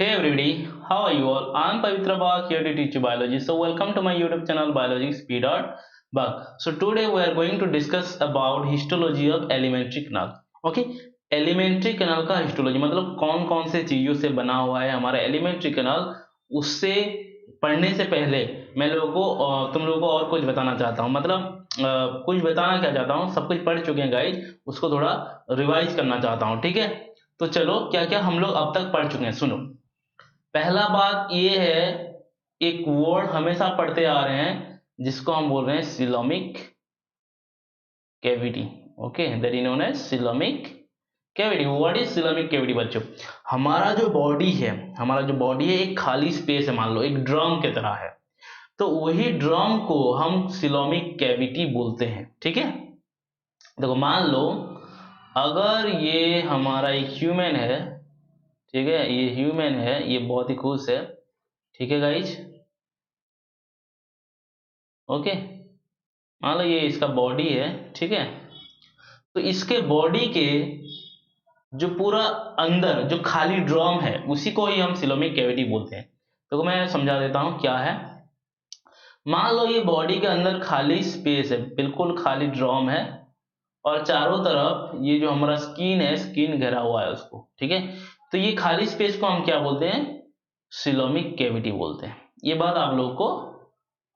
Hey everybody, how are you all? I'm Pavitra Bhag here to teach you biology. So welcome to my YouTube channel Biology Speed Bug. So today we are going to discuss about histology of elementary canal. Okay, elementary canal का histology मतलब कौन कौन से चीजों से बना हुआ है हमारा elementary canal, उससे पढ़ने से पहले मैं लोगों को तुम लोगों को और कुछ बताना चाहता हूँ। मतलब कुछ बताना क्या चाहता हूँ, सब कुछ पढ़ चुके हैं गाइज, उसको थोड़ा रिवाइज करना चाहता हूँ। ठीक है, तो चलो क्या क्या हम लोग अब तक पढ़ चुके हैं सुनो। पहला बात ये है, एक वर्ड हमेशा पढ़ते आ रहे हैं जिसको हम बोल रहे हैं coelomic cavity. Okay, that is known as coelomic cavity. What is coelomic cavity बच्चों? हमारा जो बॉडी है एक खाली स्पेस है, मान लो एक ड्रम की तरह है, तो वही ड्रम को हम सिलोमिक कैविटी बोलते हैं। ठीक है, देखो मान लो अगर ये हमारा एक ह्यूमन है, ठीक है, ये ह्यूमन है, ये बहुत ही खुश है। ठीक है गाइज, ओके, मान लो ये इसका बॉडी है। ठीक है, तो इसके बॉडी के जो पूरा अंदर जो खाली ड्रम है उसी को ही हम सिलोमिक कैविटी बोलते हैं। तो मैं समझा देता हूं क्या है। मान लो ये बॉडी के अंदर खाली स्पेस है, बिल्कुल खाली ड्रम है, और चारों तरफ ये जो हमारा स्किन है, स्किन घेरा हुआ है उसको। ठीक है, तो ये खाली स्पेस को हम क्या बोलते हैं? सिलोमिक कैविटी बोलते हैं। ये बात आप लोगों को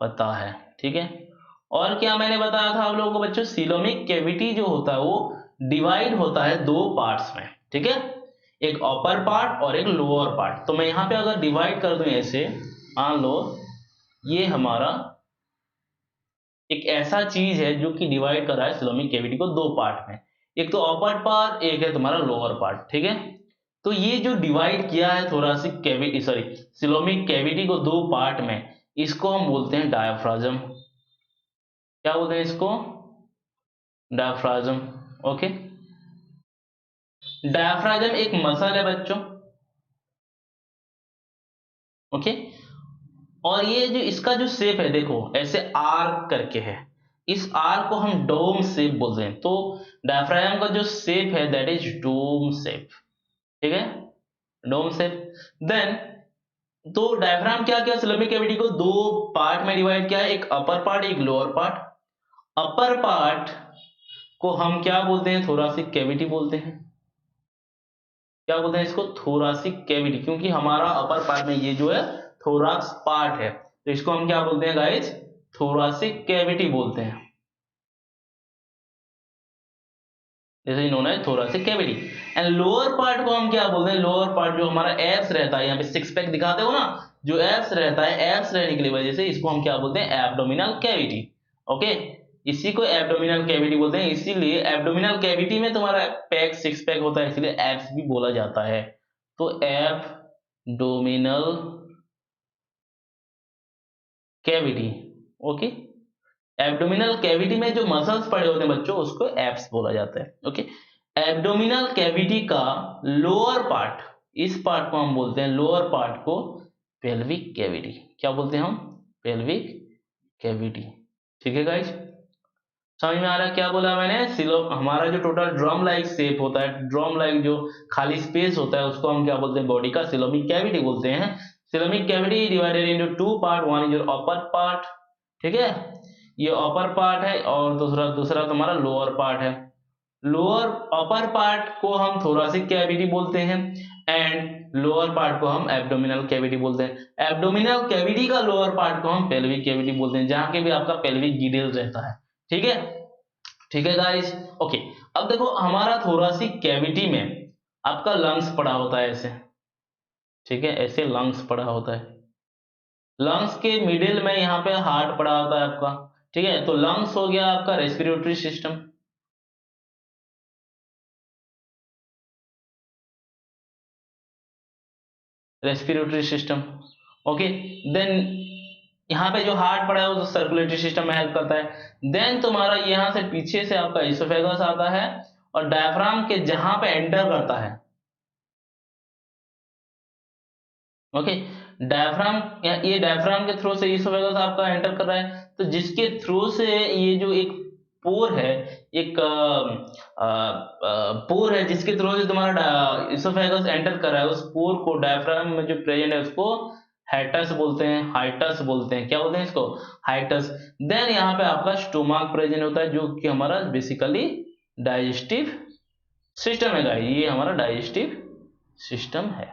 पता है। ठीक है, और क्या मैंने बताया था आप लोगों को बच्चों? सिलोमिक कैविटी जो होता है वो डिवाइड होता है दो पार्ट्स में। ठीक है, एक अपर पार्ट और एक लोअर पार्ट। तो मैं यहाँ पे अगर डिवाइड कर दूं ऐसे, मान लो ये हमारा एक ऐसा चीज है जो कि डिवाइड कर रहा है सिलोमिक कैविटी को दो पार्ट में, एक तो अपर पार्ट, एक है तुम्हारा लोअर पार्ट। ठीक है, तो ये जो डिवाइड किया है thoracic cavity, sorry, coelomic cavity को दो पार्ट में, इसको हम बोलते हैं डायाफ्राजम। क्या बोलते हैं इसको? डायाफ्राजम। ओके, डायाफ्राजम एक मसल है बच्चों। ओके, और ये जो इसका जो शेप है देखो ऐसे आर्क करके है, इस आर्क को हम डोम शेप बोलते हैं। तो डायाफ्राजम का जो शेप है दैट इज डोम शेप। ठीक है, डोम शेप। देन तो डायफ्राम क्या किया, सिलोमिक कैविटी को दो पार्ट में डिवाइड किया है, एक अपर पार्ट एक लोअर पार्ट। अपर पार्ट को हम क्या बोलते हैं? थोरासिक कैविटी बोलते हैं। क्या बोलते हैं इसको? थोरासिक कैविटी, क्योंकि हमारा अपर पार्ट में ये जो है थोराक्स पार्ट है, तो इसको हम क्या बोलते हैं गाइज? थोरासिक कैविटी बोलते हैं। This is known as thoracic cavity. And lower part को हम क्या बोलते हैं? लोअर पार्ट जो हमारा एब्स रहता है, यहाँ पे सिक्स पैक दिखाते हो ना, जो एब्स रहता है, एब्स रहने की वजह से इसको हम क्या बोलते हैं? Abdominal cavity. ओके, इसी को एब्डोमिनल कैविटी बोलते हैं। इसीलिए एब्डोमिनल कैविटी में तुम्हारा पैक सिक्स पैक होता है, इसलिए एब्स भी बोला जाता है। तो abdominal cavity. Okay, abdominal cavity में जो मसल्स पड़े होते हैं बच्चों उसको एब्स बोला जाता है। ओके, एब्डोमिनल कैविटी का लोअर पार्ट, इस पार्ट को हम बोलते हैं, लोअर पार्ट को पेल्विक कैविटी। क्या बोलते हैं हम? Pelvic cavity. ठीक है गाइस, समझ में आ रहा है क्या बोला मैंने? सिलो हमारा जो टोटल ड्रम लाइक शेप होता है, ड्रम लाइक जो खाली स्पेस होता है उसको हम क्या बोलते हैं? बॉडी का सिलोमिक कैविटी बोलते हैं। Coelomic cavity divided into two part, one is your upper part. ठीक है, ये अपर पार्ट है, और दूसरा दूसरा तुम्हारा लोअर पार्ट है। लोअर अपर पार्ट को हम थोरासिक कैविटी बोलते हैं, एंड लोअर पार्ट को हम एब्डोमिनल कैविटी बोलते हैं। एब्डोमिनल कैविटी का लोअर पार्ट को हम पेल्विक कैविटी बोलते हैं, जहां के भी आपका पेल्विक गिडल रहता है। ठीक है, ठीक है गाइस। ओके, अब देखो हमारा थोरासिक कैविटी में आपका लंग्स पड़ा होता है ऐसे। ठीक है, ऐसे लंग्स पड़ा होता है, लंग्स के मिडिल में यहाँ पे हार्ट पड़ा होता है आपका। ठीक है, तो लंग्स हो गया आपका respiratory system. Respiratory system. Okay, then यहाँ पे जो हार्ट पड़ा है वो तो सर्कुलेटरी सिस्टम में हेल्प करता है। देन तुम्हारा यहाँ से पीछे से आपका इसोफेगस आता है, और डायफ्राम के जहां पे एंटर करता है। ओके, डायफ्राम, ये डायफ्राम के थ्रू से इसोफेगस आपका एंटर कर रहा है, तो जिसके थ्रू से ये जो एक पोर है, एक पोर है जिसके थ्रू से तुम्हारा इसोफेगस एंटर कर रहा है, उस पोर को डायफ्राम में जो प्रेजेंट है उसको हाइटस बोलते हैं, हाइटस बोलते हैं। क्या बोलते हैं इसको? हाइटस। देन यहाँ पे आपका स्टोमक प्रेजेंट होता है जो कि हमारा बेसिकली डाइजेस्टिव सिस्टम है गाइस, ये हमारा डाइजेस्टिव सिस्टम है।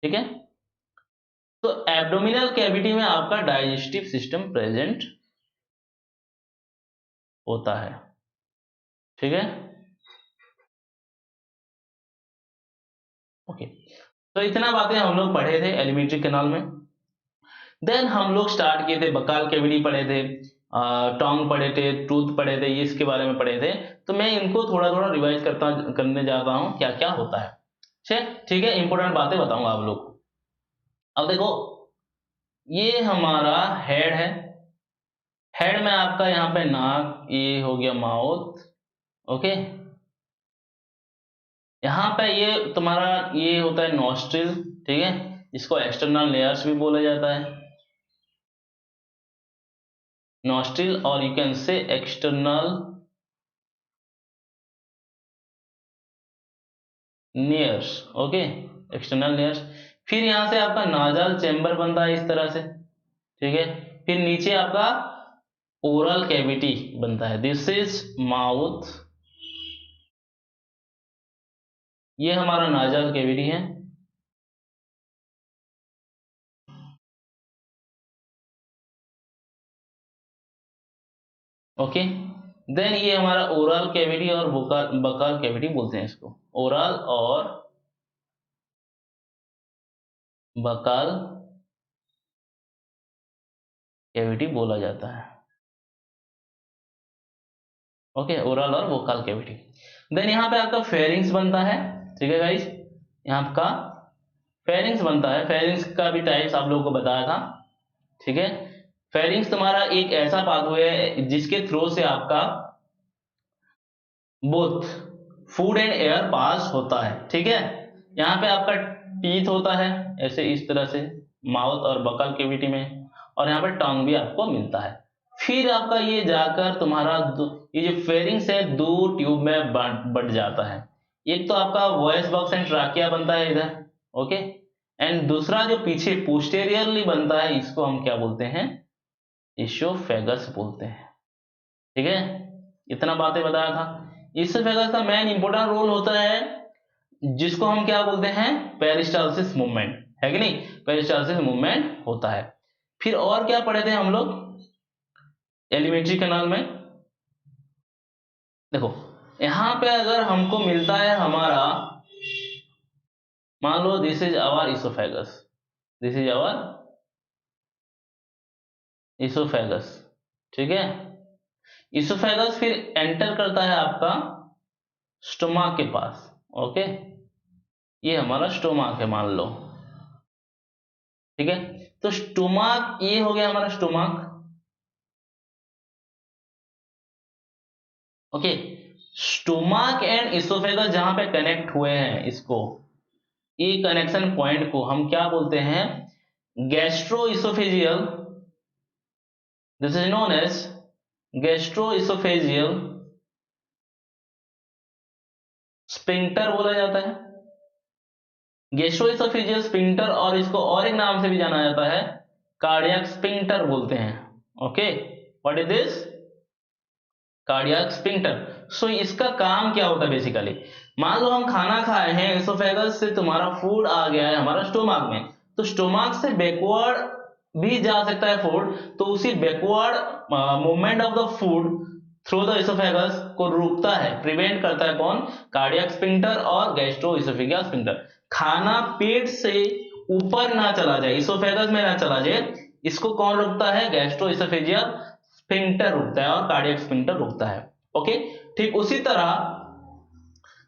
ठीक है, तो एब्डोमिनल कैविटी में आपका डाइजेस्टिव सिस्टम प्रेजेंट होता है। ठीक है, ओके। तो इतना बातें हम लोग पढ़े थे एलिमेंट्री कैनाल में। देन हम लोग स्टार्ट किए थे, बकाल कैविटी पढ़े थे, टोंग पढ़े थे, टूथ पढ़े थे, ये इसके बारे में पढ़े थे। तो मैं इनको थोड़ा थोड़ा रिवाइज करने जाता हूँ क्या क्या होता है। ठीक है, इंपॉर्टेंट बातें बताऊंगा आप लोग को। अब देखो, ये हमारा हेड है, हेड में आपका यहाँ पे नाक, ये हो गया माउथ, ओके। यहाँ पे ये तुम्हारा ये होता है नॉस्ट्रिल, ठीक है, इसको एक्सटर्नल लेयर्स भी बोला जाता है, नॉस्ट्रिल, और you can say external layers, okay, external layers. फिर यहां से आपका नाजल चेंबर बनता है इस तरह से, ठीक है। फिर नीचे आपका ओरल कैविटी बनता है, दिस इज माउथ, ये हमारा नाजल कैविटी है, ओके। देन ये हमारा ओरल कैविटी और बकाल कैविटी बोलते हैं इसको, ओरल और बकाल कैविटी बोला जाता है, ओके, ओरल और वोकल कैविटी। देन यहाँ पे आपका फेरिंग्स बनता है, ठीक है गाइस, यहाँ आपका फेरिंग्स बनता है, फेरिंग्स का भी टाइप्स आप लोगों को बताया था, ठीक है। फेरिंग्स तुम्हारा एक ऐसा पाथवे है जिसके थ्रू से आपका both food and air pass होता है, ठीक है। यहाँ पे आपका टीथ होता है ऐसे इस तरह से माउथ और बकल कैविटी में, और यहाँ पे टंग भी आपको मिलता है। फिर आपका ये जाकर तुम्हारा ये जो फेरिंग्स है दो ट्यूब में बढ़ जाता है, एक तो आपका वॉइस बॉक्स एंड ट्राकिया बनता है इधर, ओके, एंड दूसरा जो पीछे पोस्टेरियरली बनता है इसको हम क्या बोलते हैं? इसोफेगस बोलते हैं, ठीक है। इतना बातें बताया था। इसोफेगस का मेन इंपॉर्टेंट रोल होता है जिसको हम क्या बोलते हैं? पेरिस्टालसिस मूवमेंट, है कि नहीं? पेरिस्टालसिस मूवमेंट होता है। फिर और क्या पढ़े थे हम लोग एलिमेंट्री कैनाल में? देखो, यहां पे अगर हमको मिलता है हमारा, मान लो this is our oesophagus, this is our oesophagus, ठीक है। इसोफेगस फिर एंटर करता है आपका स्टोमक के पास, ओके, ये हमारा स्टोमक है मान लो, ठीक है। तो स्टोमक ये हो गया हमारा stomach, okay. Stomach and oesophagus जहां पे कनेक्ट हुए हैं, इसको, ये कनेक्शन पॉइंट को हम क्या बोलते हैं? Gastro oesophageal, this is known as gastro oesophageal sphincter बोला जाता है, गैस्ट्रोइसोफेजियल स्पिंक्टर, और इसको और एक नाम से भी जाना जाता है कार्डियक स्पिंक्टर बोलते हैं, okay. What is this? Cardiac sphincter. So इसका काम क्या होता है बेसिकली? मान लो हम खाना खाए हैं, एसोफेगस से तुम्हारा फूड आ गया है हमारा स्टोमक में, तो स्टोमक से बैकवर्ड भी जा सकता है फूड, तो उसी backward movement of the food through the oesophagus को रोकता है, प्रिवेंट करता है कौन? कार्डियक स्पिंक्टर और गैस्ट्रो इसोफेजियल स्पिंक्टर। खाना पेट से ऊपर ना चला जाए, इसोफेगस में ना चला जाए, इसको कौन रोकता है? गैस्ट्रो इसोफेजियल स्पिंक्टर रुकता है और कार्डियक स्पिंक्टर रुकता है, ओके। ठीक उसी तरह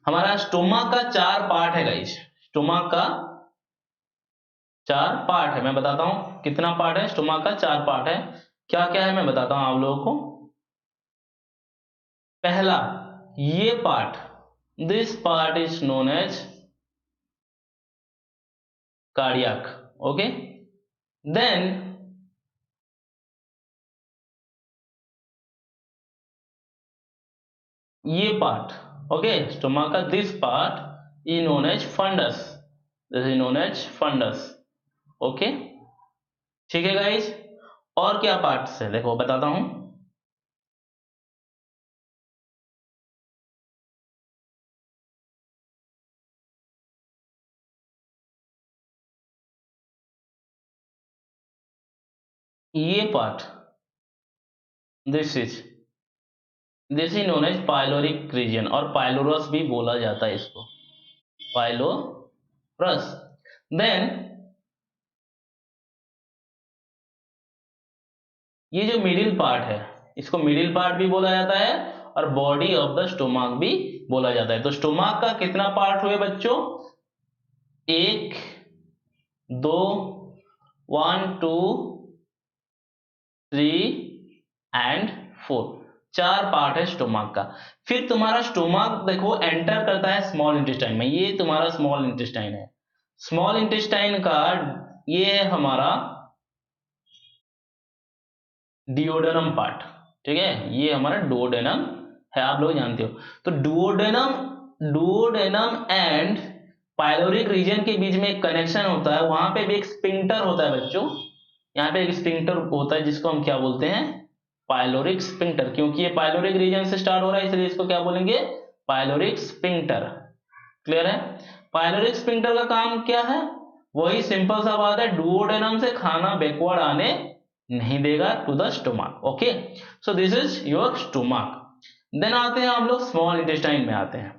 हमारा स्टोमक का चार पार्ट है गाइस, स्टोमक का चार पार्ट है, मैं बताता हूं कितना पार्ट है स्टोमक का। चार पार्ट है, क्या क्या है मैं बताता हूं आप लोगों को। पहला, ये part, this part is known as cardiac, okay. Then ये पार्ट, ओके, स्टोमक का this part is known as fundus, this is known as fundus, okay. ठीक है गाइज, और क्या पार्ट्स है देखो बताता हूं। ये part, this is known as pyloric region, और पाइलोरस भी बोला जाता है इसको, पाइलोरस। देन ये जो मिडिल पार्ट है, इसको मिडिल पार्ट भी बोला जाता है और बॉडी ऑफ द स्टोमक भी बोला जाता है। तो स्टोमक का कितना पार्ट हुए बच्चों? एक, दो, 1 2 3 एंड 4, 4 पार्ट है स्टोमक का। फिर तुम्हारा स्टोमक देखो एंटर करता है स्मॉल इंटेस्टाइन में, ये तुम्हारा स्मॉल इंटेस्टाइन है। स्मॉल इंटेस्टाइन का ये है हमारा डिओडेनम पार्ट, ठीक है, ये हमारा डुओडेनम है, आप लोग जानते हो। तो डुओडेनम एंड पाइलोरिक रीजन के बीच में एक कनेक्शन होता है, वहां पे भी एक स्पिंक्टर होता है बच्चों। यहाँ पे एक स्पिंक्टर होता है जिसको हम क्या बोलते हैं? पाइलोरिक स्पिंक्टर, क्योंकि ये पाइलोरिक रीजन से स्टार्ट हो रहा है इसलिए इसको क्या बोलेंगे? Pyloric sphincter. क्लियर है? पाइलोरिक स्पिंक्टर का काम क्या है? वही सिंपल सा बात है, डुओडेनम से खाना बैकवर्ड आने नहीं देगा to the stomach, okay. So this is your stomach. Then आते हैं हम लोग स्मॉल इंटेस्टाइन में आते हैं।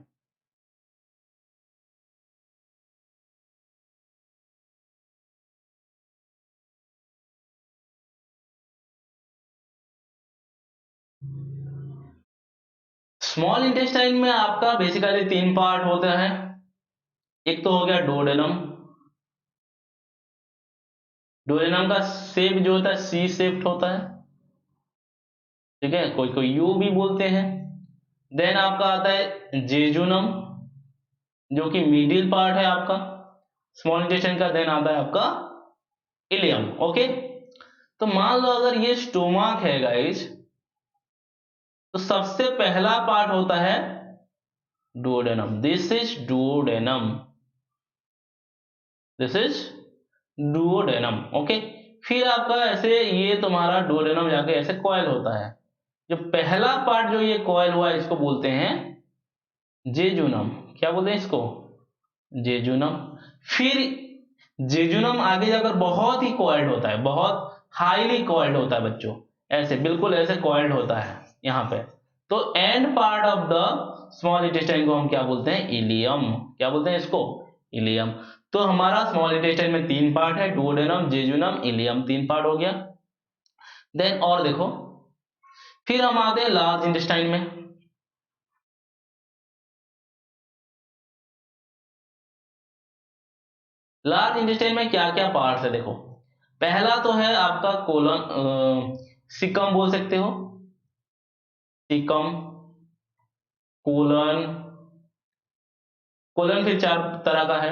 स्मॉल इंटेस्टाइन में आपका बेसिकली 3 पार्ट होता है। एक तो हो गया डुओडेनम, डुओडेनम का शेप जो होता है सी शेप्ड होता है, ठीक है, कोई कोई यू भी बोलते हैं। देन आपका आता है जेजुनम, जो कि मिडिल पार्ट है आपका स्मॉल इंटेस्टाइन का। देन आता है आपका इलियम, ओके। तो मान लो अगर ये स्टोमक है गाइस, तो सबसे पहला पार्ट होता है duodenum, this is duodenum, this is duodenum, okay. फिर आपका ऐसे ये तुम्हारा डुओडेनम जाके ऐसे कॉइल होता है। जो पहला पार्ट जो ये कॉइल हुआ इसको बोलते हैं जेजुनम। क्या बोलते हैं इसको? जेजुनम। फिर जेजुनम आगे जाकर बहुत ही कॉइल्ड होता है, बहुत हाईली कॉइल्ड होता है बच्चों, ऐसे बिल्कुल ऐसे कॉइल्ड होता है यहाँ पे। तो and part of the small intestine को हम क्या बोलते हैं? इलियम। क्या बोलते हैं इसको? इलियम। तो हमारा स्मॉल इंटेस्टाइन में 3 पार्ट है, डुओडेनम, जेजुनम, इलियम, 3 पार्ट हो गया। देन और देखो, फिर हम आते हैं लार्ज इंटेस्टाइन में। लार्ज इंटेस्टाइन में क्या क्या पार्ट्स है देखो। पहला तो है आपका कोलन, सिकम बोल सकते हो, सिकम, कोलन, कोलन फिर 4 तरह का है,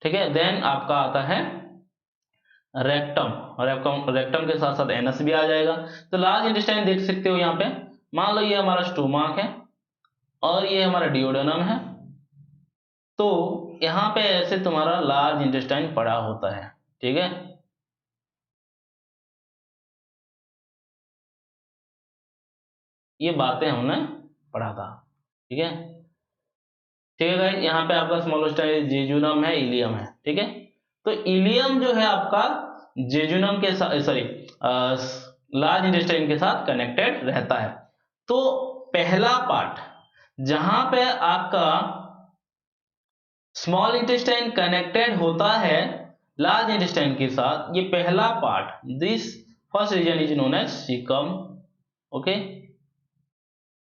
ठीक है। देन आपका आता है रेक्टम, रेक्टम, रेक्टम के साथ साथ एनस भी आ जाएगा। तो लार्ज इंटेस्टाइन देख सकते हो यहाँ पे, मान लो ये हमारा स्टोमक है और ये हमारा डिओडेनम है। तो यहाँ पे ऐसे तुम्हारा लार्ज इंटेस्टाइन पड़ा होता है, ठीक है। ये बातें हमने पढ़ा था, ठीक है। ठीक है गाइस, यहाँ पे आपका स्मॉलेस्ट जेजुनम है, इलियम है, ठीक है। तो इलियम जो है आपका जेजुनम के साथ, सॉरी, लार्ज इंटेस्टाइन के साथ कनेक्टेड रहता है। तो पहला पार्ट जहां पे आपका स्मॉल इंटेस्टाइन कनेक्टेड होता है लार्ज इंटेस्टाइन के साथ, ये पहला part, this first region is known as caecum, okay.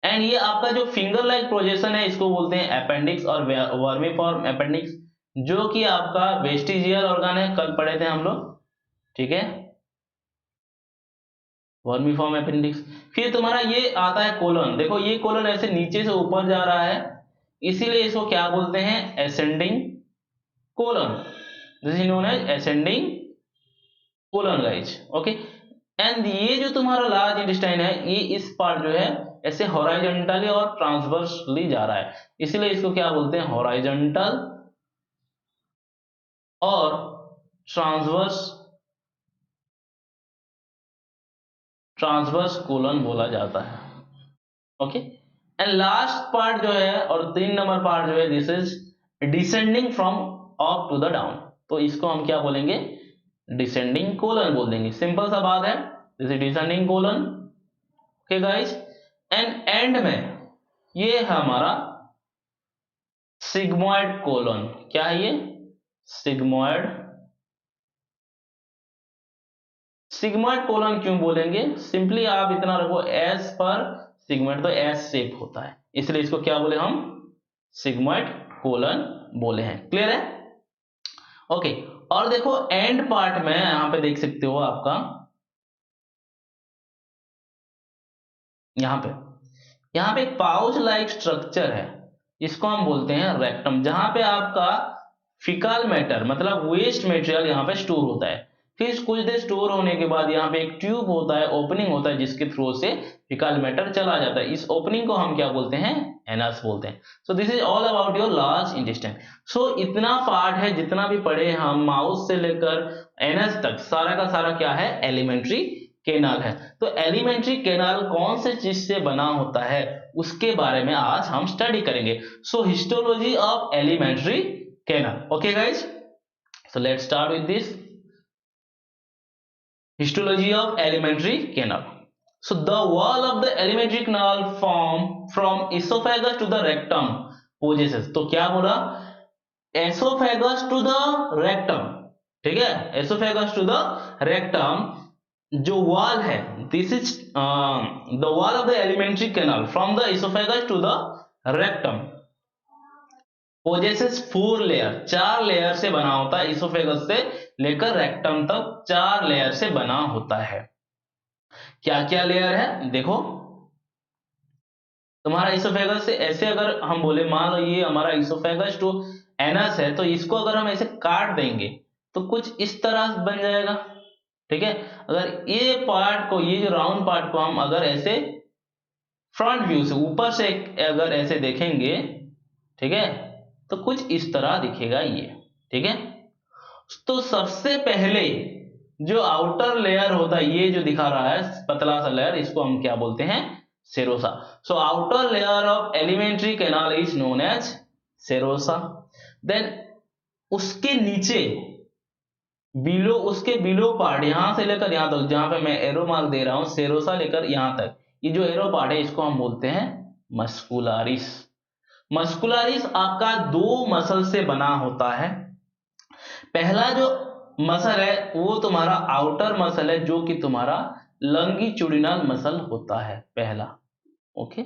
And ये आपका जो फिंगर लाइक प्रोजेक्शन है इसको बोलते हैं अपेंडिक्स और वर्मीफॉर्म अपेंडिक्स, जो कि आपका वेस्टिजियल ऑर्गन है, कल पढ़े थे हम लोग, ठीक है, वर्मीफॉर्म अपेंडिक्स। फिर तुम्हारा ये आता है कोलन, देखो ये कोलन ऐसे नीचे से ऊपर जा रहा है, इसीलिए इसको क्या बोलते हैं? Ascending colon, this is known as ascending colon guys, okay. And ये जो तुम्हारा लार्ज इंटेस्टाइन है, ये इस पार्ट जो है ऐसे हॉराइजॉन्टली और ट्रांसवर्सली जा रहा है, इसलिए इसको क्या बोलते हैं, हॉराइजॉन्टल और ट्रांसवर्स कोलन बोला जाता है। ओके, एंड लास्ट पार्ट जो है और 3 नंबर पार्ट जो है, this is descending from up to the down, तो इसको हम क्या बोलेंगे, डिसेंडिंग कोलन बोल देंगे। सिंपल सा बात है, this is descending colon. Okay guys, and and में ये है हमारा सिग्मोइड कोलन। क्या है ये, सिग्मोइड कोलन। क्यों बोलेंगे, सिंपली आप इतना रखो, एस पर सिग्मोइड तो एस शेप होता है, इसलिए इसको क्या बोले हम, सिग्मोइड कोलन बोले हैं। क्लियर है? ओके, और देखो एंड पार्ट में यहां पे देख सकते हो आपका, यहां पे एक पाउच लाइक स्ट्रक्चर है, इसको हम बोलते हैं रेक्टम, जहां पे आपका फिकल मैटर मतलब वेस्ट मटेरियल यहां पे स्टोर होता है। फिर कुछ देर स्टोर होने के बाद यहाँ पे एक ट्यूब होता है, ओपनिंग होता है, जिसके थ्रू से फिकल मैटर चला जाता है। इस ओपनिंग को हम क्या बोलते हैं, एनस बोलते हैं। So this is all about your large intestine. So इतना पार्ट है, जितना भी पढ़े हम माउथ से लेकर एनस तक, सारा का सारा क्या है, एलिमेंट्री कैनाल है। तो एलिमेंट्री कैनाल कौन से चीज से बना होता है, उसके बारे में आज हम स्टडी करेंगे। So histology of alimentary canal. Okay guys, so let's start with this histology of alimentary canal. So the wall of the alimentary canal form from esophagus to the rectum possesses, तो क्या बोला, esophagus to the rectum, ठीक है, esophagus to the rectum जो wall है, this is the wall of the alimentary canal from the esophagus to the rectum possesses 4 layer, 4 layer से बना होता है। इसोफेगस से लेकर रेक्टम तक 4 लेयर से बना होता है। क्या क्या लेयर है, देखो तुम्हारा इसोफेगस से ऐसे अगर हम बोले, मान लो ये हमारा इसोफेगस टू एनस है, तो इसको अगर हम ऐसे काट देंगे तो कुछ इस तरह बन जाएगा, ठीक है। अगर ये पार्ट को, ये जो राउंड पार्ट को हम अगर ऐसे फ्रंट व्यू से ऊपर से अगर ऐसे देखेंगे, ठीक है, तो कुछ इस तरह दिखेगा ये, ठीक है। तो सबसे पहले जो आउटर लेयर होता है, ये जो दिखा रहा है पतला सा लेयर, इसको हम क्या बोलते हैं, serosa. So outer layer of alimentary canal is known as serosa. Then उसके नीचे बिलो, उसके बिलो पार्ट, यहां से लेकर यहां तक, जहां पे मैं एरो मार्क दे रहा हूं, सेरोसा लेकर यहां तक, ये जो एरो पार्ट है, इसको हम बोलते हैं मस्कुलारिस। मस्कुलारिस आपका 2 मसल से बना होता है। पहला जो मसल है वो तुम्हारा आउटर मसल है, जो कि तुम्हारा लंगिट्यूडिनल मसल होता है पहला, ओके।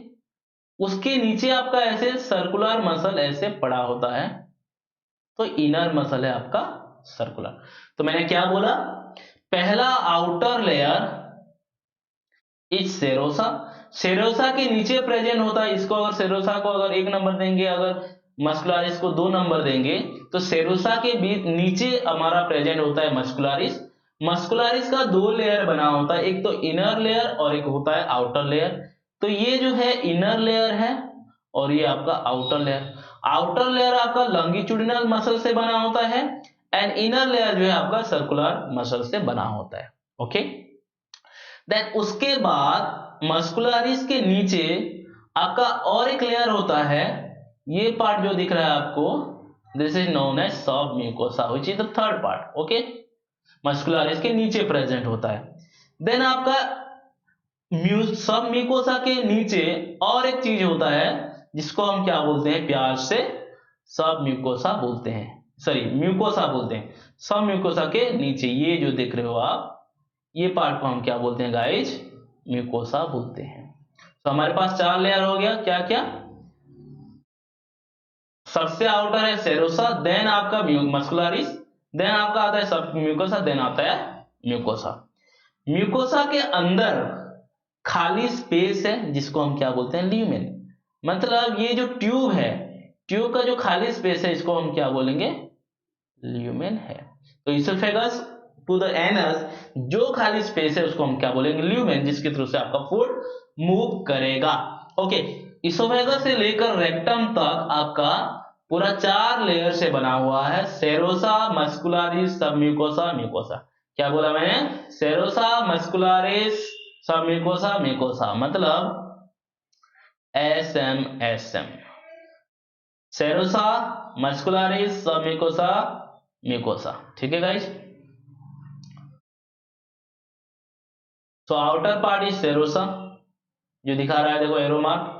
उसके नीचे आपका ऐसे सर्कुलर मसल ऐसे पड़ा होता है, तो इनर मसल है आपका सर्कुलर। तो मैंने क्या बोला, पहला outer layer is serosa, serosa के नीचे प्रेजेंट होता है। इसको अगर सेरोसा को अगर 1 नंबर देंगे, अगर मस्कुलारिस को 2 नंबर देंगे, तो सेरोसा के बीच नीचे हमारा प्रेजेंट होता है मस्कुलारिस। मस्कुलारिस का 2 लेयर बना होता है, एक तो इनर लेयर और एक होता है आउटर लेयर। तो ये जो है इनर लेयर है और ये आपका आउटर लेयर। आउटर लेयर आपका लंगिट्यूडिनल मसल से बना होता है एंड इनर लेयर जो है आपका सर्कुलर मसल से बना होता है, ओके। देन उसके बाद मस्कुलारिस के नीचे आपका और एक लेयर होता है, ये पार्ट जो दिख रहा है आपको, this is known as submucosa which is the third part, okay. Muscularis के नीचे प्रेजेंट होता है। देन आपका सब म्यूकोसा के नीचे और एक चीज होता है, जिसको हम क्या बोलते हैं, प्यार से सब म्यूकोसा बोलते हैं, सॉरी म्यूकोसा बोलते हैं। सब म्यूकोसा के नीचे ये जो देख रहे हो आप, ये पार्ट को हम क्या बोलते हैं गाइज, म्यूकोसा बोलते हैं। तो हमारे पास 4 लेयर हो गया, क्या क्या, सबसे आउटर है सेरोसा, देन आपका मस्कुलारिस, देन आपका आता है सब म्यूकोसा, देन आता है म्यूकोसा। म्यूकोसा के अंदर खाली स्पेस है, जिसको हम क्या बोलते हैं, ल्यूमेन। मतलब ये जो ट्यूब है, ट्यूब का जो खाली स्पेस है, इसको हम क्या बोलेंगे, ल्यूमेन है। तो इसोफेगस टू द एनस जो खाली स्पेस है, उसको हम क्या बोलेंगे, ल्यूमेन, जिसके थ्रू से आपका फूड मूव करेगा। ओके, इसोफेगस से लेकर रेक्टम तक आपका पूरा 4 लेयर से बना हुआ है, सेरोसा, मस्कुलरिस, सबम्यूकोसा, म्यूकोसा। क्या बोला मैंने? सेरोसा, मस्कुलरिस, सबम्यूकोसा, म्यूकोसा, मतलब SMSM, serosa, muscularis, submucosa, mucosa. ठीक है गाइस, तो आउटर पार्ट इज सेरोसा, जो दिखा रहा है देखो एरो मार्क।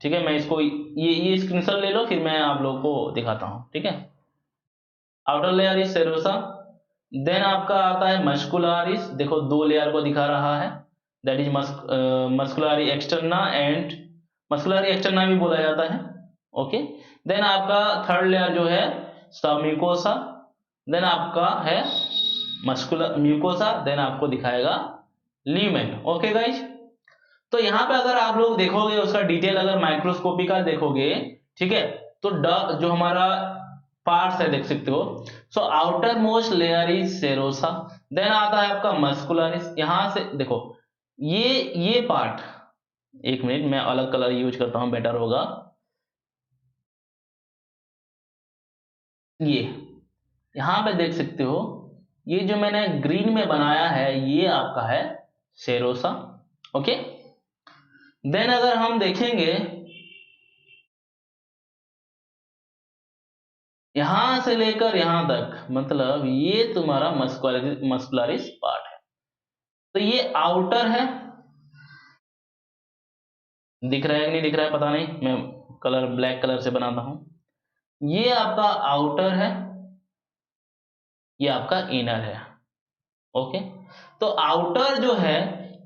ठीक है, मैं इसको ये स्क्रीनशॉट ले लो, फिर मैं आप लोगों को दिखाता हूं। ठीक है, outer layer is serosa, then आपका आता है मस्कुलरिस, देखो 2 लेयर को दिखा रहा है, that is muscularis externa and muscularis externa भी बोला जाता है। ओके, देन आपका थर्ड लेयर जो है सबम्यूकोसा, देन आपका है मस्कुलर म्यूकोसा, देन आपको दिखाएगा ल्यूमेन। ओके गाइज, तो यहाँ पे अगर आप लोग देखोगे उसका डिटेल अगर माइक्रोस्कोपी का देखोगे, ठीक है, तो जो हमारा पार्ट्स है देख सकते हो। So outer most layer is serosa, then आता है आपका मस्कुलरिस। यहां से देखो ये पार्ट, एक मिनट मैं अलग कलर यूज करता हूं, बेटर होगा। ये यहां पे देख सकते हो, ये जो मैंने ग्रीन में बनाया है ये आपका है सेरोसा। ओके, देन अगर हम देखेंगे यहां से लेकर यहां तक, मतलब ये तुम्हारा मस्कुलरिस पार्ट है। तो ये आउटर है, दिख रहा है कि नहीं दिख रहा है पता नहीं, मैं कलर ब्लैक कलर से बनाता हूं। ये आपका आउटर है, ये आपका इनर है। ओके, तो आउटर जो है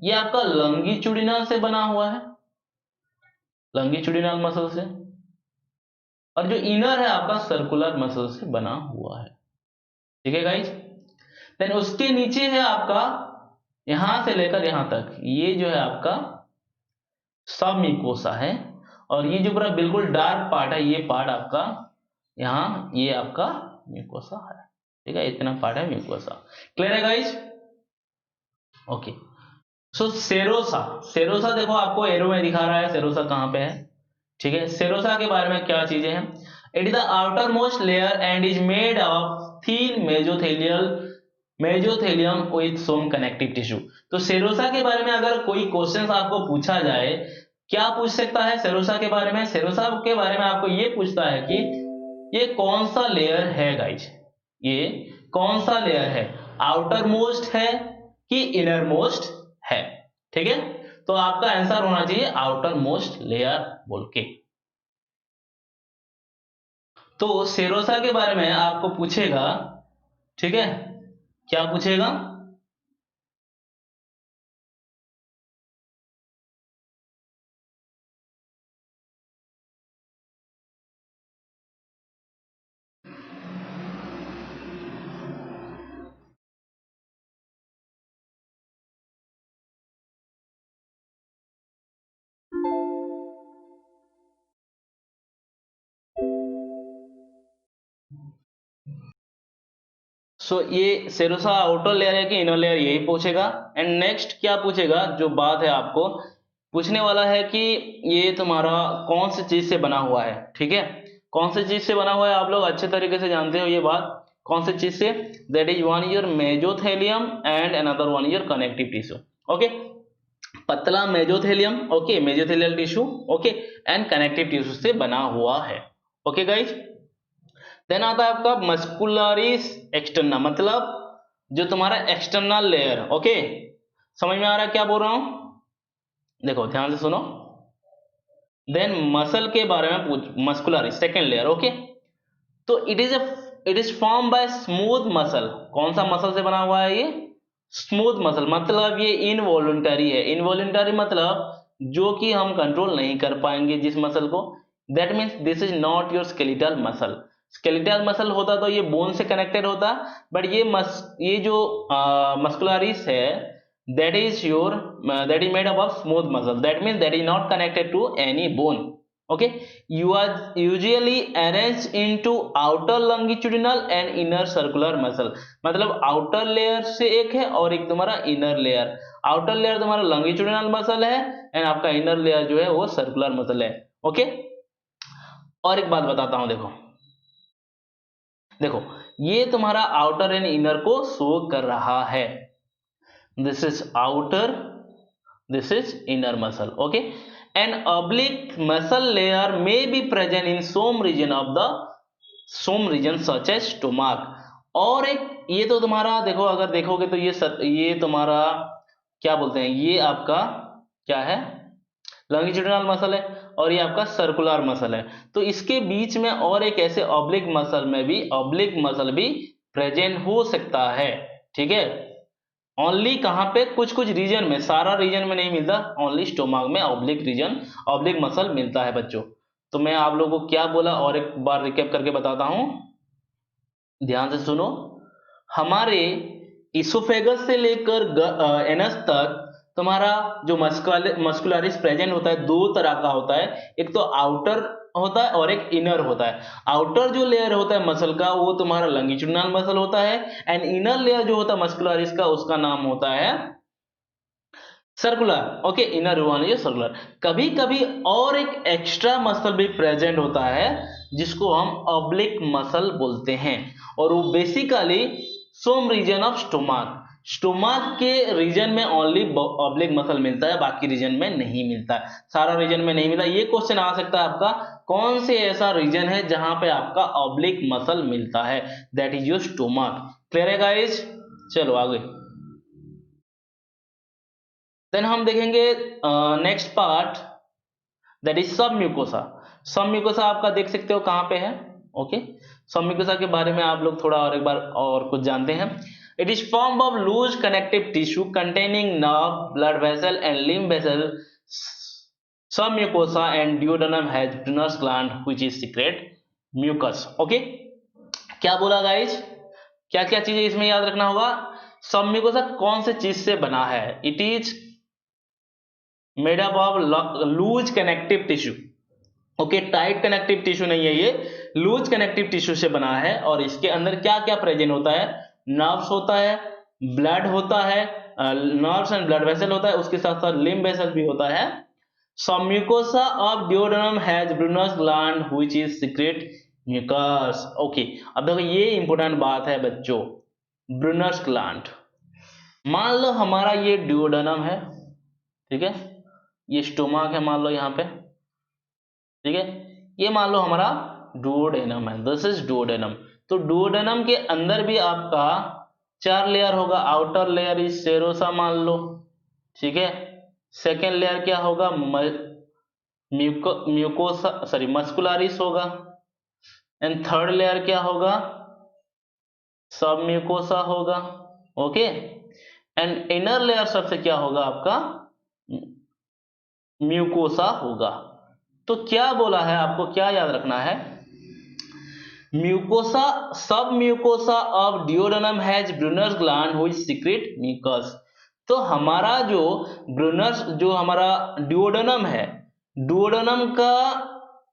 ये आपका लंगीचुडिनल से बना हुआ है, लंगीचुडिनल मसल से, और जो इनर है आपका सर्कुलर मसल से बना हुआ है। ठीक है गाइज, देन उसके नीचे है आपका यहां से लेकर यहां तक, ये जो है आपका सब म्यूकोसा है, और ये जो पूरा बिल्कुल डार्क पार्ट है ये पार्ट आपका यहाँ, ये आपका म्यूकोसा है। ठीक है, इतना पार्ट है म्यूकोसा। क्लियर है गाइज? ओके, सो सेरोसा, सेरोसा देखो आपको एरो में दिखा रहा है सेरोसा कहां पे है। ठीक है, सेरोसा के बारे में क्या चीजें हैं? It is the outer most layer and is made of thin mesothelium with some connective tissue. तो सेरोसा के बारे में अगर कोई क्वेश्चन आपको पूछा जाए, क्या पूछ सकता है सेरोसा के बारे में? सेरोसा के बारे में आपको ये पूछता है कि ये कौन सा लेयर है गाइज, ये कौन सा लेयर है, आउटर मोस्ट है कि इनर मोस्ट है। ठीक है, तो आपका आंसर होना चाहिए आउटर मोस्ट लेयर बोल के। तो सेरोसा के बारे में आपको पूछेगा, ठीक है, क्या पूछेगा? सो ये सेरोसा आउटर लेयर है कि इनर लेयर, यही पूछेगा। एंड नेक्स्ट क्या पूछेगा, जो बात है आपको पूछने वाला है कि ये तुम्हारा कौन सी चीज से बना हुआ है। ठीक है, कौन सी चीज से बना हुआ है आप लोग अच्छे तरीके से जानते हो ये बात, कौन सी चीज से? That is one your mesothelium and another one your connective tissue. Okay, पतला mesothelium, okay, mesothelial tissue, okay, and connective tissue से बना हुआ है। ओके गाइज, देन आता है आपका मस्कुलरिस एक्सटर्ना, मतलब जो तुम्हारा एक्सटर्नल लेयर। ओके, समझ में आ रहा है क्या बोल रहा हूं? देखो ध्यान से सुनो, देन मसल के बारे में पूछ, मस्कुलरिस सेकेंड लेयर। ओके, तो it is form by smooth muscle, कौन सा मसल से बना हुआ है ये? स्मूथ मसल, मतलब ये इनवॉल्युंटरी है। इनवॉल्युंटरी मतलब जो कि हम कंट्रोल नहीं कर पाएंगे जिस मसल को, that means this is not your skeletal muscle. Skeletal muscle होता तो ये बोन से कनेक्टेड होता, बट ये जो मस्कुलरिस है that is made up of smooth muscle, that means that is not connected to any bone. Okay, you are usually arrange into outer longitudinal and inner circular muscle, मतलब outer layer से एक है और एक तुम्हारा inner layer. Outer layer तुम्हारा longitudinal muscle है and आपका इनर लेयर जो है वो सर्कुलर मसल है। ओके, और एक बात बताता हूं, देखो देखो ये तुम्हारा आउटर एंड इनर को शो कर रहा है। This is outer, this is inner muscle. Okay, an oblique muscle layer may be present in some region such as stomach। और एक ये तो तुम्हारा देखो, अगर देखोगे तो ये तुम्हारा क्या बोलते हैं, ये आपका क्या है, लॉन्गिट्यूडिनल मसल है और ये आपका सर्कुलर मसल है। तो इसके बीच में और एक ऐसे ऑब्लिक मसल भी प्रेजेंट हो सकता है। ठीक है, ओनली कहां पे, कुछ कुछ रीजन में, सारा रीजन में नहीं मिलता, ओनली स्टोमक में ऑब्लिक मसल मिलता है बच्चों। तो मैं आप लोगों को क्या बोला और एक बार रिकैप करके बताता हूं, ध्यान से सुनो। हमारे इसोफेगस से लेकर एनस तक तुम्हारा जो मस्कुलरिस प्रेजेंट होता है, दो तरह का होता है, एक तो आउटर होता है और एक इनर होता है। आउटर जो लेयर होता है मसल का वो तुम्हारा लॉन्गिट्यूडिनल मसल होता है एंड इनर लेयर जो होता है मस्कुलरिस का उसका नाम होता है circular. Okay, inner one is circular. कभी कभी और एक एक्स्ट्रा मसल भी प्रेजेंट होता है जिसको हम ऑब्लिक मसल बोलते हैं, और वो basically some region of stomach के रीजन में ओनली ऑब्लिक मसल मिलता है, बाकी रीजन में नहीं मिलता है, सारा रीजन में नहीं मिलता। ये क्वेश्चन आ सकता है आपका, कौन से ऐसा रीजन है जहां पे आपका ऑब्लिक मसल मिलता है, that is your stomach. Clear है गाइस, चलो आगे। देन हम देखेंगे नेक्स्ट पार्ट, दैट इज सब म्यूकोसा। सब म्यूकोसा आपका देख सकते हो कहां पे है। ओके, सब म्यूकोसा के बारे में आप लोग थोड़ा और एक बार और कुछ जानते हैं। It is form of loose connective tissue containing nerve, blood vessel and lymph vessel. Submucosa and duodenum has duodenal gland which is secrete mucus. Okay, क्या बोला गाइज, क्या क्या चीजें इसमें याद रखना होगा। सब म्यूकोसा कौन से चीज से बना है, it is made up of loose connective tissue. Okay, tight connective tissue नहीं है, ये लूज कनेक्टिव टिश्यू से बना है। और इसके अंदर क्या क्या प्रेजेंट होता है, नर्व्स होता है, ब्लड होता है, नर्व्स एंड ब्लड वेसल होता है, उसके साथ साथ लिम्फ वेसल भी होता है। Some mucosa of duodenum has Brunner's gland which is secrete mucus। Okay, अब देखो ये इंपॉर्टेंट बात है बच्चों, ब्रुनर्स ग्लैंड। मान लो हमारा ये ड्यूodenum है, ठीक है, ये स्टोमक है मान लो यहाँ पे, ठीक है, ये मान लो हमारा duodenum है, दिस इज duodenum। तो duodenum के अंदर भी आपका 4 लेयर होगा। आउटर लेयर इज सेरोसा मान लो, ठीक है। सेकेंड लेयर क्या होगा, मस्कुलरिस होगा। एंड थर्ड लेयर क्या होगा, सब म्यूकोसा होगा। ओके, एंड इनर लेयर सबसे क्या होगा आपका, म्यूकोसा होगा। तो क्या बोला है, आपको क्या याद रखना है, mucosa, submucosa of duodenum has Brunner's gland which secrete mucus. तो हमारा जो ब्रुनर्स, जो हमारा ड्यूodenum है, ड्यूodenum का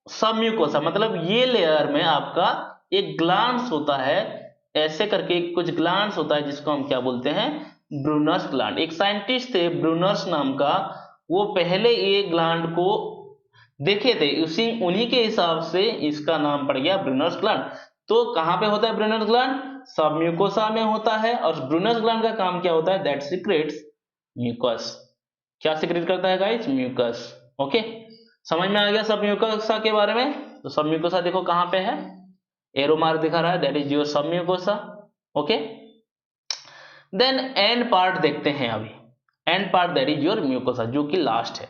सब म्यूकोसा मतलब ये लेयर में आपका एक ग्लैंड्स होता है, ऐसे करके कुछ ग्लैंड्स होता है जिसको हम क्या बोलते हैं, ब्रुनर्स ग्लैंड। एक साइंटिस्ट थे ब्रुनर्स नाम का, वो पहले ये ग्लैंड को देखे थे, उन्हीं के हिसाब से इसका नाम पड़ गया ब्रुनर्स ग्लैंड। तो कहां पे होता है ब्रुनर्स ग्लैंड, सब म्यूकोसा में होता है। और ब्रुनर्स ग्लैंड का काम क्या होता है, दैट सीक्रेट्स म्यूकस। क्या सीक्रेट करता है गाइस, म्यूकस। ओके, समझ में आ गया सब म्यूकोसा के बारे में। तो सब म्यूकोसा देखो कहां पे है, एरो मार्क दिखा रहा है, that is your sub mucosa. Okay, then end part देखते हैं अभी, end part that is your mucosa, जो कि लास्ट है।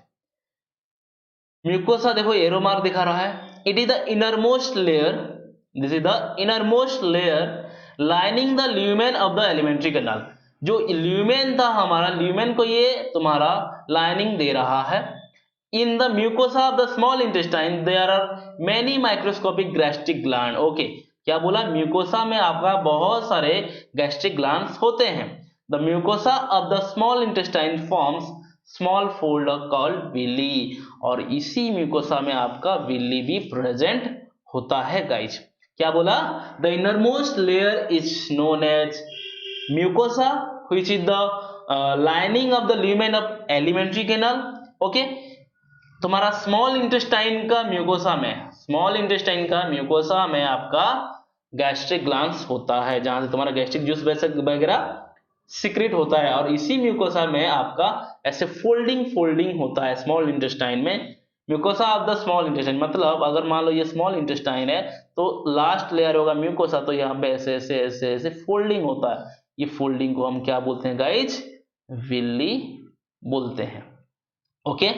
म्यूकोसा देखो एरो मार्क दिखा रहा है, it is the innermost layer, this is the innermost layer lining the lumen of the alimentary canal. जो ल्यूमेन था हमारा, ल्यूमेन को ये तुम्हारा लाइनिंग दे रहा है। In the mucosa of the small intestine there are many microscopic gastric gland. Okay, क्या बोला, म्यूकोसा में आपका बहुत सारे गैस्ट्रिक ग्लैंड्स होते हैं। The mucosa of the small intestine forms small fold called villi, और इसी म्यूकोसा में आपका विली भी प्रेजेंट होता है गाइज। क्या बोला? The innermost layer is known as mucosa which is the lining of the lumen of alimentary canal. Okay, तुम्हारा स्मॉल इंटेस्टाइन का म्यूकोसा में, स्मॉल इंटेस्टाइन का म्यूकोसा में आपका गैस्ट्रिक ग्लैंड्स होता है, जहां से तुम्हारा गैस्ट्रिक जूस वगैरह सीक्रेट होता है, और इसी म्यूकोसा में आपका ऐसे फोल्डिंग होता है स्मॉल इंटेस्टाइन में। Mucosa of the small intestine मतलब अगर मान लो ये स्मॉल इंटेस्टाइन है तो लास्ट लेयर होगा म्यूकोसा, तो यहाँ पे ऐसे ऐसे ऐसे ऐसे फोल्डिंग होता है। ये फोल्डिंग को हम क्या बोलते हैं गाइज? विली बोलते हैं। ओके,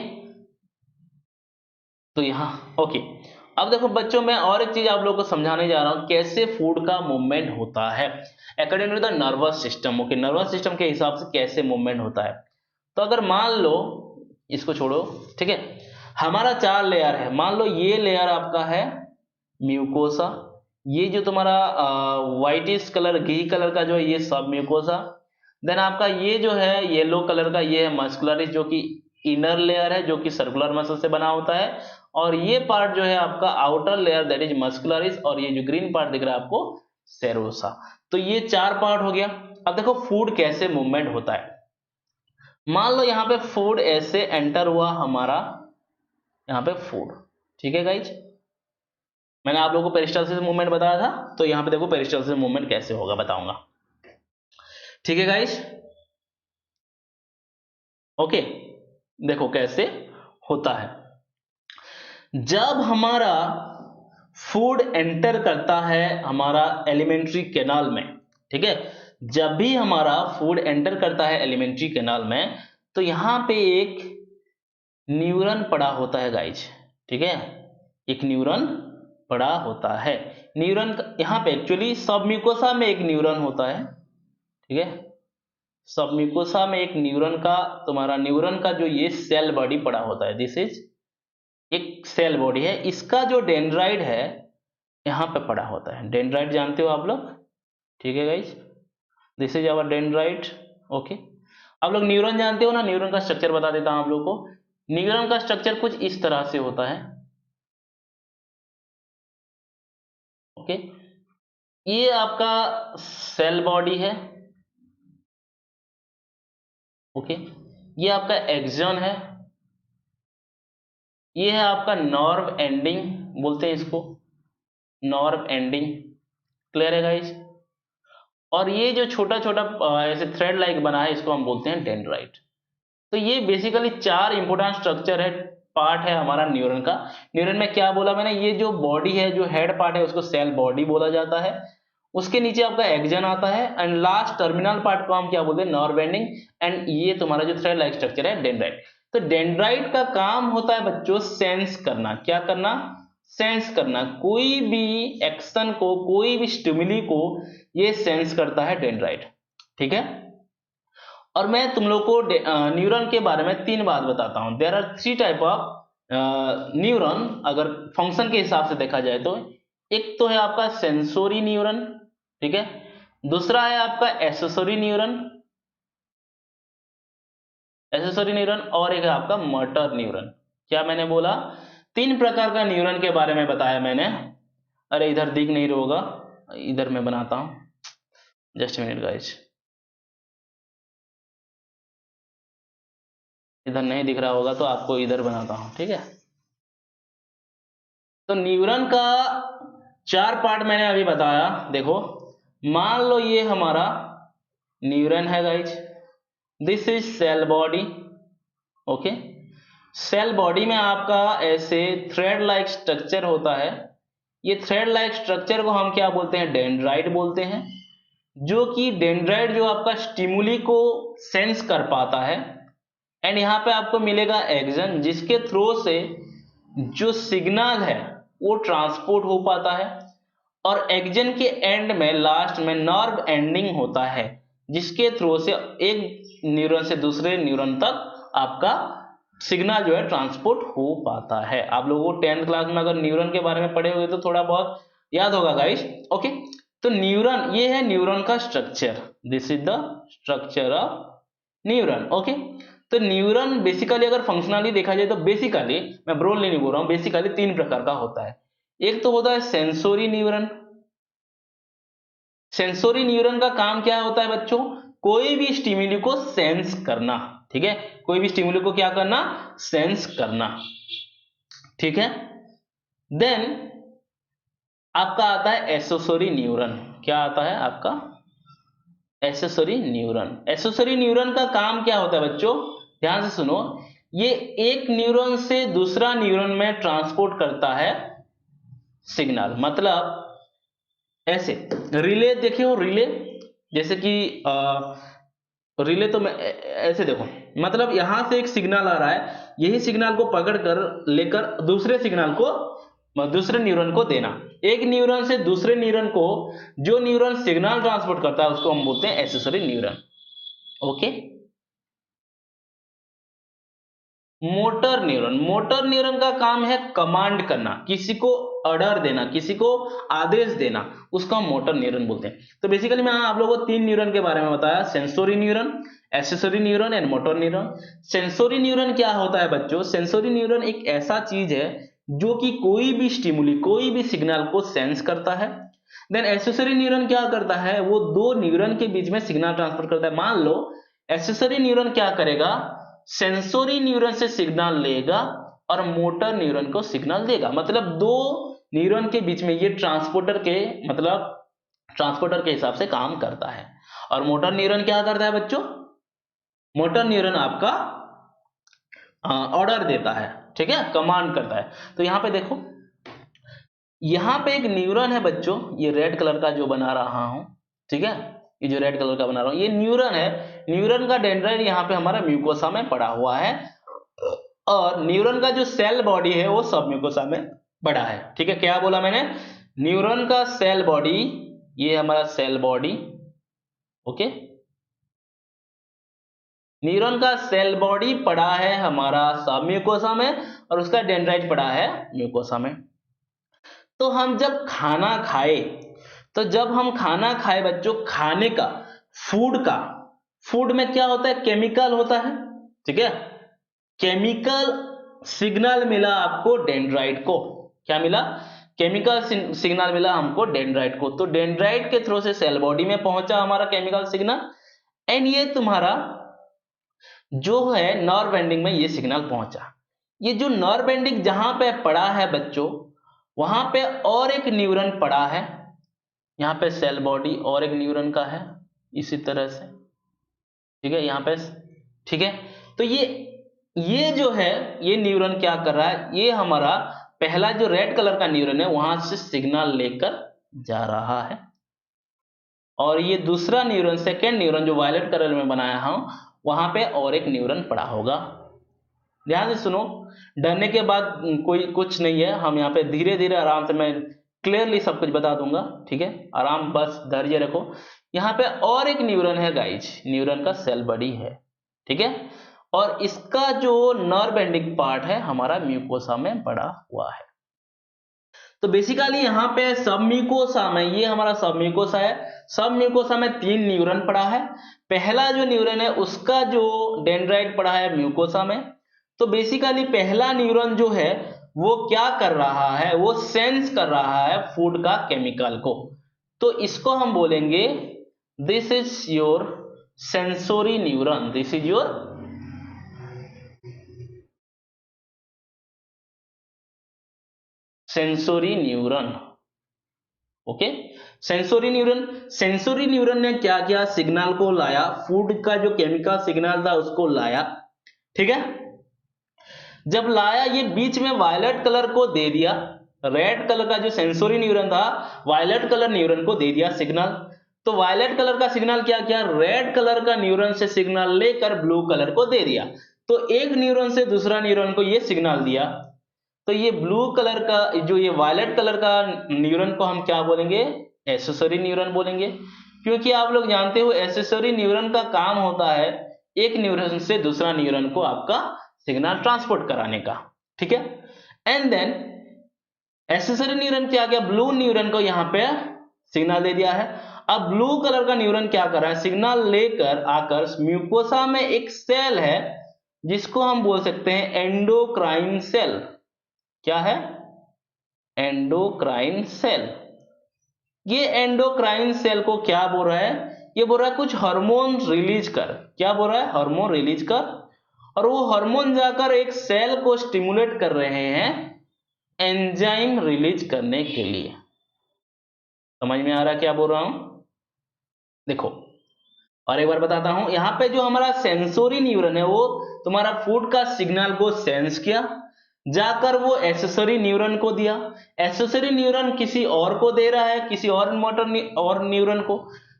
तो यहाँ ओके। अब देखो बच्चों, मैं और एक चीज आप लोगों को समझाने जा रहा हूं, कैसे फूड का मूवमेंट होता है according to the nervous system. Okay, nervous system के हिसाब से कैसे मूवमेंट होता है। तो अगर मान लो, इसको छोड़ो, ठीक है, हमारा 4 लेयर है। मान लो ये लेयर आपका है म्यूकोसा, ये जो तुम्हारा व्हाइटिश कलर, घी कलर का जो है ये सब म्यूकोसा। देन आपका ये जो है येलो कलर का, ये है मस्कुलरिस, जो कि इनर लेयर है, जो कि सर्कुलर मसल से बना होता है। और ये पार्ट जो है आपका outer layer, that is muscularis, और ये जो ग्रीन पार्ट दिख रहा है आपको, सेरोसा। तो ये 4 पार्ट हो गया। अब देखो फूड कैसे मूवमेंट होता है। मान लो यहाँ पे फूड ऐसे एंटर हुआ हमारा, यहाँ पे फूड, ठीक है गाइज। मैंने आप लोगों को पेरिस्टालसिस मूवमेंट बताया था, तो यहाँ पे देखो पेरिस्टालसिस मूवमेंट कैसे होगा बताऊंगा, ठीक है गाइज। ओके, देखो कैसे होता है। जब हमारा फूड एंटर करता है हमारा एलिमेंट्री कैनाल में, ठीक है, जब भी हमारा फूड एंटर करता है एलिमेंट्री कैनाल में, तो यहां पे एक न्यूरॉन पड़ा होता है गाइज, ठीक है, एक न्यूरॉन पड़ा होता है। न्यूरॉन यहां पे एक्चुअली सबम्यूकोसा में एक न्यूरॉन होता है, ठीक है, सबम्यूकोसा में एक न्यूरॉन का, तुम्हारा न्यूरॉन का जो ये सेल बॉडी पड़ा होता है, दिस इज एक सेल बॉडी है। इसका जो डेंड्राइट है यहाँ पे पड़ा होता है। डेंड्राइट जानते हो आप लोग, ठीक है guys, this is our dendrite. Okay, आप लोग न्यूरॉन जानते हो ना, न्यूरॉन का स्ट्रक्चर बता देता हूं आप लोग को। न्यूरॉन का स्ट्रक्चर कुछ इस तरह से होता है। ओके, ये आपका सेल बॉडी है। ओके, ये आपका एक्सॉन है, ये है आपका नर्व एंडिंग, बोलते हैं इसको नर्व एंडिंग। क्लियर है गाइज? और ये जो छोटा छोटा ऐसे थ्रेड लाइक बना है, इसको हम बोलते हैं डेंड्राइट। तो ये बेसिकली 4 इंपोर्टेंट स्ट्रक्चर है, पार्ट है हमारा न्यूरॉन का। न्यूरॉन में क्या बोला मैंने, ये जो बॉडी है, जो हेड पार्ट है, उसको सेल बॉडी बोला जाता है। उसके नीचे आपका एक्सॉन आता है, एंड लास्ट टर्मिनल पार्ट को हम क्या बोलते हैं, नर्व एंडिंग। एंड ये तुम्हारा जो थ्रेड लाइक स्ट्रक्चर है, डेंड्राइट। तो डेंड्राइट का काम होता है बच्चों सेंस करना। क्या करना? सेंस करना। कोई भी एक्शन को, कोई भी स्टिमुली को ये सेंस करता है डेंड्राइट, ठीक है। और मैं तुम लोग को न्यूरॉन के बारे में 3 बात बताता हूं। There are 3 type of neuron, अगर फंक्शन के हिसाब से देखा जाए तो। एक तो है आपका सेंसोरी न्यूरॉन, ठीक है, दूसरा है आपका एक्सेसोरी न्यूरॉन, और एक है आपका मोटर न्यूरॉन। क्या मैंने बोला? 3 प्रकार का न्यूरॉन के बारे में बताया मैंने। अरे इधर दिख नहीं रहा होगा, इधर मैं बनाता हूं, जस्ट मिनट गाइस, इधर नहीं दिख रहा होगा तो आपको इधर बनाता हूं, ठीक है। तो न्यूरॉन का 4 पार्ट मैंने अभी बताया। देखो, मान लो ये हमारा न्यूरॉन है guys, this is cell body. Okay, cell body में आपका ऐसे थ्रेड लाइक स्ट्रक्चर होता है। ये थ्रेड लाइक स्ट्रक्चर को हम क्या बोलते हैं, डेंड्राइट बोलते हैं। जो कि डेंड्राइट जो आपका स्टिमुली को सेंस कर पाता है। एंड यहाँ पे आपको मिलेगा एक्सन, जिसके थ्रू से जो सिग्नल है वो ट्रांसपोर्ट हो पाता है। और एक्सन के एंड में, लास्ट में नर्व एंडिंग होता है, जिसके थ्रू से एक न्यूरॉन से दूसरे न्यूरॉन तक आपका सिग्नल जो है ट्रांसपोर्ट हो पाता है। आप लोगों को 10th क्लास में अगर न्यूरॉन के बारे में पढ़े हुए तो थोड़ा बहुत याद होगा गाइस। ओके, तो न्यूरॉन, ये है न्यूरॉन का structure, this is the structure of neuron. Okay, तो न्यूरन बेसिकली अगर फंक्शनली देखा जाए तो बेसिकली, मैं ब्रॉडली नहीं बोल रहा हूं, बेसिकली 3 प्रकार का होता है। एक तो होता है सेंसोरी न्यूरन। सेंसोरी न्यूरन का काम क्या होता है बच्चों? कोई भी स्टिमुली को सेंस करना, ठीक है, कोई भी स्टिमुली को क्या करना? सेंस करना, ठीक है। देन आपका आता है एक्सेसरी न्यूरन। क्या आता है आपका? Accessory neuron. एक्सेसरी न्यूरन का काम क्या होता है बच्चों? ध्यान से सुनो, ये एक न्यूरॉन से दूसरा न्यूरॉन में ट्रांसपोर्ट करता है सिग्नल। मतलब ऐसे रिले देखे हो, रिले, जैसे कि रिले तो मैं ऐसे देखो, मतलब यहां से एक सिग्नल आ रहा है, यही सिग्नल को पकड़ कर लेकर दूसरे सिग्नल को दूसरे न्यूरॉन को देना। एक न्यूरॉन से दूसरे न्यूरॉन को जो न्यूरॉन सिग्नल ट्रांसपोर्ट करता है उसको हम बोलते हैं accessory neuron. Okay. Motor neuron. Motor neuron का काम है कमांड करना, किसी को ऑर्डर देना, किसी को आदेश देना, उसको हम मोटर न्यूरॉन बोलते हैं। तो बेसिकली मैं आप लोगों को 3 न्यूरॉन के बारे में बताया, sensory neuron, accessory neuron and motor neuron. Sensory neuron क्या होता है बच्चों? सेंसोरी न्यूरॉन एक ऐसा चीज है जो कि कोई भी स्टिमुली, कोई भी सिग्नल को सेंस करता है। देन एक्सेसरी न्यूरॉन क्या करता है? वो 2 न्यूरॉन के बीच में सिग्नल ट्रांसफर करता है। मान लो एक्सेसरी न्यूरॉन क्या करेगा? सेंसोरी न्यूरॉन से सिग्नल लेगा और मोटर न्यूरॉन को सिग्नल देगा। मतलब 2 न्यूरॉन के बीच में ये ट्रांसपोर्टर के, मतलब ट्रांसपोर्टर के हिसाब से काम करता है। और मोटर न्यूरॉन क्या करता है बच्चों? मोटर न्यूरॉन आपका ऑर्डर देता है, ठीक है, कमांड करता है। तो यहां पे देखो, यहां पे एक न्यूरॉन है बच्चों, ये रेड कलर का जो बना रहा हूं, ठीक है, ये जो रेड कलर का बना रहा हूं ये न्यूरॉन है। न्यूरॉन का डेंड्राइट यहाँ पे हमारा म्यूकोसा में पड़ा हुआ है, और न्यूरॉन का जो सेल बॉडी है वो सब म्यूकोसा में पड़ा है, ठीक है। क्या बोला मैंने? न्यूरॉन का सेल बॉडी, ये हमारा सेल बॉडी, ओके, न्यूरॉन का सेल बॉडी पड़ा है हमारा सब म्यूकोसा में, और उसका डेंड्राइट पड़ा है म्यूकोसा में। तो हम जब खाना खाए, तो जब हम खाना खाए बच्चों, खाने का, फूड में क्या होता है? केमिकल होता है, ठीक है। केमिकल सिग्नल मिला आपको डेंड्राइट को। क्या मिला? केमिकल सिग्नल मिला हमको डेंड्राइट को। तो डेंड्राइट के थ्रू से सेल बॉडी में पहुंचा हमारा केमिकल सिग्नल, एंड ये तुम्हारा जो है नर्व एंडिंग में ये सिग्नल पहुंचा। ये जो नर्व एंडिंग जहां पे पड़ा है बच्चों, वहां पे और एक न्यूरॉन पड़ा है, यहाँ पे सेल बॉडी और एक न्यूरॉन का है इसी तरह से, ठीक है, यहाँ पे, ठीक है। तो ये जो है, ये न्यूरॉन क्या कर रहा है? ये हमारा पहला जो रेड कलर का न्यूरॉन है वहां से सिग्नल लेकर जा रहा है, और ये दूसरा न्यूरॉन, सेकेंड न्यूरॉन जो वायलेट कलर में बनाया हूं, वहां पे और एक न्यूरॉन पड़ा होगा। ध्यान से सुनो, डरने के बाद कोई कुछ नहीं है, हम यहाँ पे धीरे धीरे आराम से, मैं क्लियरली सब कुछ बता दूंगा, ठीक है, आराम, बस धैर्य रखो। यहाँ पे और एक न्यूरॉन है गाइज, न्यूरॉन का सेल बॉडी है, ठीक है, और इसका जो नर्व एंडिंग पार्ट है हमारा म्यूकोसा में पड़ा हुआ है। तो बेसिकली यहाँ पे सब म्यूकोसा में, ये हमारा सब म्यूकोसा है, सब म्यूकोसा में 3 न्यूरॉन पड़ा है। पहला जो न्यूरॉन है उसका जो डेंड्राइट पड़ा है म्यूकोसा में। तो बेसिकली पहला न्यूरॉन जो है वो क्या कर रहा है? वो सेंस कर रहा है फूड का केमिकल को। तो इसको हम बोलेंगे this is your sensory neuron, this is your sensory neuron. Okay, sensory neuron, sensory neuron ने क्या किया? सिग्नल को लाया, फूड का जो केमिकल सिग्नल था उसको लाया, ठीक है। जब लाया, ये बीच में वायलेट कलर को दे दिया, रेड कलर का जो सेंसोरी न्यूरॉन था वायलेट कलर न्यूरॉन को दे दिया सिग्नल। तो वायलेट कलर का सिग्नल क्या किया? रेड कलर का न्यूरॉन से सिग्नल लेकर ब्लू कलर को दे दिया। तो एक न्यूरॉन से दूसरा न्यूरॉन को ये सिग्नल दिया। तो ये ब्लू कलर का, जो ये वायलेट कलर का न्यूरॉन को हम क्या बोलेंगे? एक्सेसरी न्यूरॉन बोलेंगे, क्योंकि आप लोग जानते हो एक्सेसरी न्यूरॉन का काम होता है एक न्यूरॉन से दूसरा न्यूरॉन को आपका सिग्नल ट्रांसपोर्ट कराने का, ठीक है। एंड देन एक्सेसरी न्यूरॉन क्या किया? ब्लू न्यूरॉन को यहाँ पे सिग्नल दे दिया है। अब ब्लू कलर का न्यूरॉन क्या कर रहा है? सिग्नल लेकर आकर म्यूकोसा में एक सेल है, जिसको हम बोल सकते हैं एंडोक्राइन सेल। क्या है? Endocrine cell. ये एंडोक्राइन सेल को क्या बोल रहा है? ये बोल रहा है कुछ हार्मोन रिलीज कर। क्या बोल रहा है? हार्मोन रिलीज कर। और वो हार्मोन जाकर एक सेल को स्टिमुलेट कर रहे हैं एंजाइम रिलीज करने के लिए। समझ में आ रहा है क्या बोल रहा हूं? देखो और एक बार बताता हूं, यहां पे जो हमारा सेंसोरी न्यूरन है वो तुम्हारा फूड का सिग्नल को सेंस किया, जाकर वो एक्सेसरी न्यूरन को दिया, एक्सेसरी न्यूरन किसी और को दे रहा है, किसी और मोटर और न्यूरन को,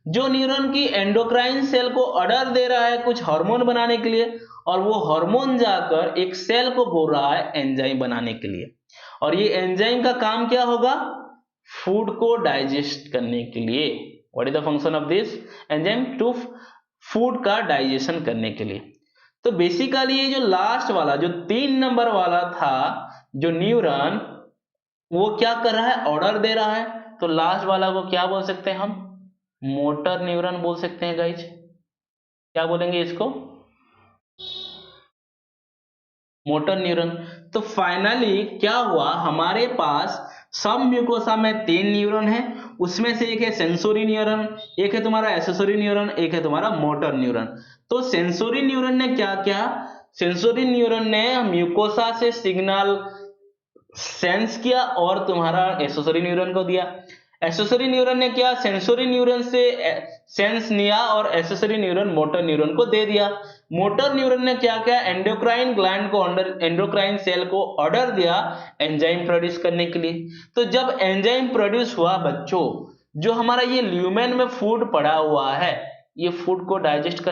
जो न्यूरन की एंडोक्राइन सेल को ऑर्डर दे रहा है कुछ हार्मोन बनाने के लिए, और वो हार्मोन जाकर एक सेल को बोल रहा है एंजाइम बनाने के लिए। और ये एंजाइम का काम क्या होगा? फूड को डाइजेस्ट करने के लिए। What is the function of this enzyme? To food का डाइजेशन करने के लिए। तो बेसिकली ये जो लास्ट वाला जो 3 नंबर वाला था जो न्यूरॉन, वो क्या कर रहा है? ऑर्डर दे रहा है। तो लास्ट वाला को क्या बोल सकते हैं हम? मोटर न्यूरॉन बोल सकते हैं गाइज। क्या बोलेंगे इसको? Motor neuron. तो फाइनली क्या हुआ? हमारे पास सब म्यूकोसा में 3 न्यूरॉन है, उसमें से एक है सेंसोरी न्यूरॉन, एक है तुम्हारा एक्सेसरी न्यूरॉन, एक है तुम्हारा मोटर न्यूरॉन। तो सेंसोरी न्यूरॉन ने क्या किया? सेंसोरी न्यूरॉन ने म्यूकोसा से सिग्नल सेंस किया और तुम्हारा एक्सेसरी न्यूरॉन को दिया। एक्सेसरी न्यूरॉन ने क्या? सेंसोरी न्यूरॉन से सेंस लिया और एक्सेसरी न्यूरॉन मोटर न्यूरॉन को दे दिया। मोटर न्यूरॉन ने क्या किया? एंडोक्राइन ग्लैंड को एंडोक्राइन सेल को ऑर्डर दिया एंजाइम प्रोड्यूस करने के लिए। तो जब एंजाइम प्रोड्यूस हुआ बच्चों, जो हमारा ये ल्यूमेन में फूड पड़ा हुआ है, ये फूड को डाइजेस्ट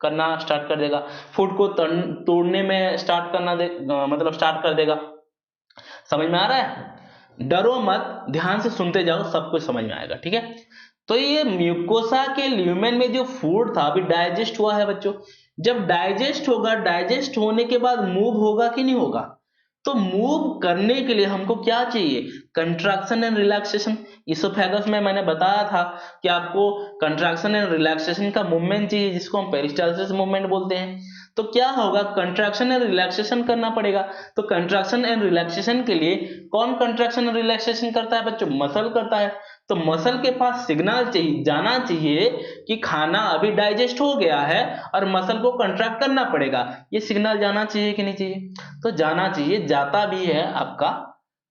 करना स्टार्ट कर देगा, फूड को तोड़ने में स्टार्ट मतलब स्टार्ट कर देगा। समझ में आ रहा है? डरो मत, ध्यान से सुनते जाओ, सब कुछ समझ में आएगा। ठीक है? तो ये म्यूकोसा के ल्यूमेन में जो फूड था अभी डाइजेस्ट हुआ है बच्चों। जब डाइजेस्ट होगा, डाइजेस्ट होने के बाद मूव होगा कि नहीं होगा? तो मूव करने के लिए हमको क्या चाहिए? Contraction and relaxation. इसोफेगस में मैंने बताया था कि आपको कंट्रैक्शन एंड रिलैक्सेशन का मूवमेंट चाहिए, जिसको हम पेरिस्टाल्सिस मूवमेंट बोलते हैं। तो क्या होगा? कंट्रैक्शन एंड रिलैक्सेशन करना पड़ेगा। तो कंट्रैक्शन एंड रिलैक्सेशन के लिए कौन कंट्रैक्शन एंड रिलैक्सेशन करता है बच्चों? मसल करता है। तो मसल के पास सिग्नल चाहिए, जाना चाहिए कि खाना अभी डाइजेस्ट हो गया है और मसल को कंट्रैक्ट करना पड़ेगा। ये सिग्नल जाना चाहिए कि नहीं चाहिए? तो जाना चाहिए, जाता भी है आपका।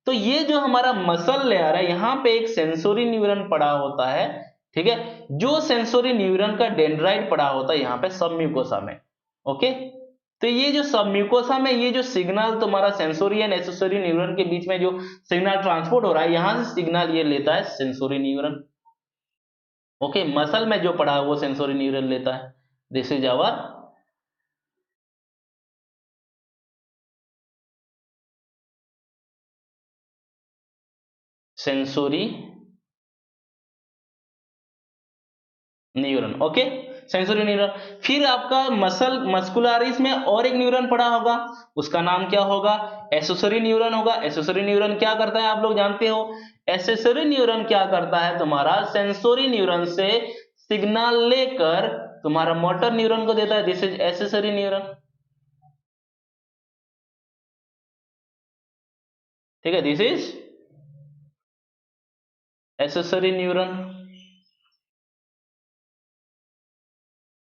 तो ये जो हमारा मसल लेयर है, यहाँ पे एक सेंसोरी न्यूरॉन पड़ा होता है। ठीक है? जो सेंसोरी न्यूरॉन का डेंड्राइट पड़ा होता है यहाँ पे सबम्यूकोसा में। ओके? तो ये जो सबम्यूकोसा में ये जो सिग्नल तुम्हारा सेंसोरी एंड एक्सेसरी न्यूरॉन के बीच में जो सिग्नल ट्रांसपोर्ट हो रहा है, यहां से सिग्नल ये लेता है सेंसोरी न्यूरॉन। ओके? मसल में जो पड़ा है वो सेंसोरी न्यूरॉन लेता है। This is our sensory neuron. Okay? Sensory neuron. फिर आपका मस्कुलरिस में और एक न्यूरॉन पड़ा होगा, उसका नाम क्या होगा? एक्सेसरी न्यूरॉन होगा। एक्सेसरी न्यूरॉन क्या करता है आप लोग जानते हो? एक्सेसरी न्यूरॉन क्या करता है? तुम्हारा सेंसोरी न्यूरॉन से सिग्नल लेकर तुम्हारा मोटर न्यूरॉन को देता है। This is accessory neuron. ठीक है? This is accessory neuron.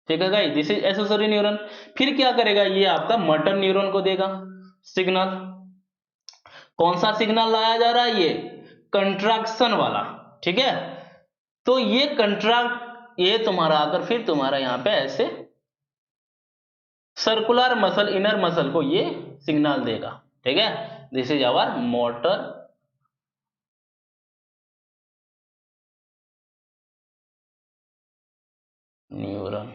ठीक है guys? This is accessory neuron. फिर क्या करेगा? ये आपका मोटर न्यूरॉन को देगा सिग्नल। कौन सा सिग्नल लाया जा रहा है? ये कंट्रैक्शन वाला। ठीक है? तो ये कंट्रैक्ट, ये तुम्हारा आकर फिर तुम्हारा यहां पे ऐसे सर्कुलर मसल, इनर मसल को ये सिग्नल देगा। ठीक है? This is our motor neuron.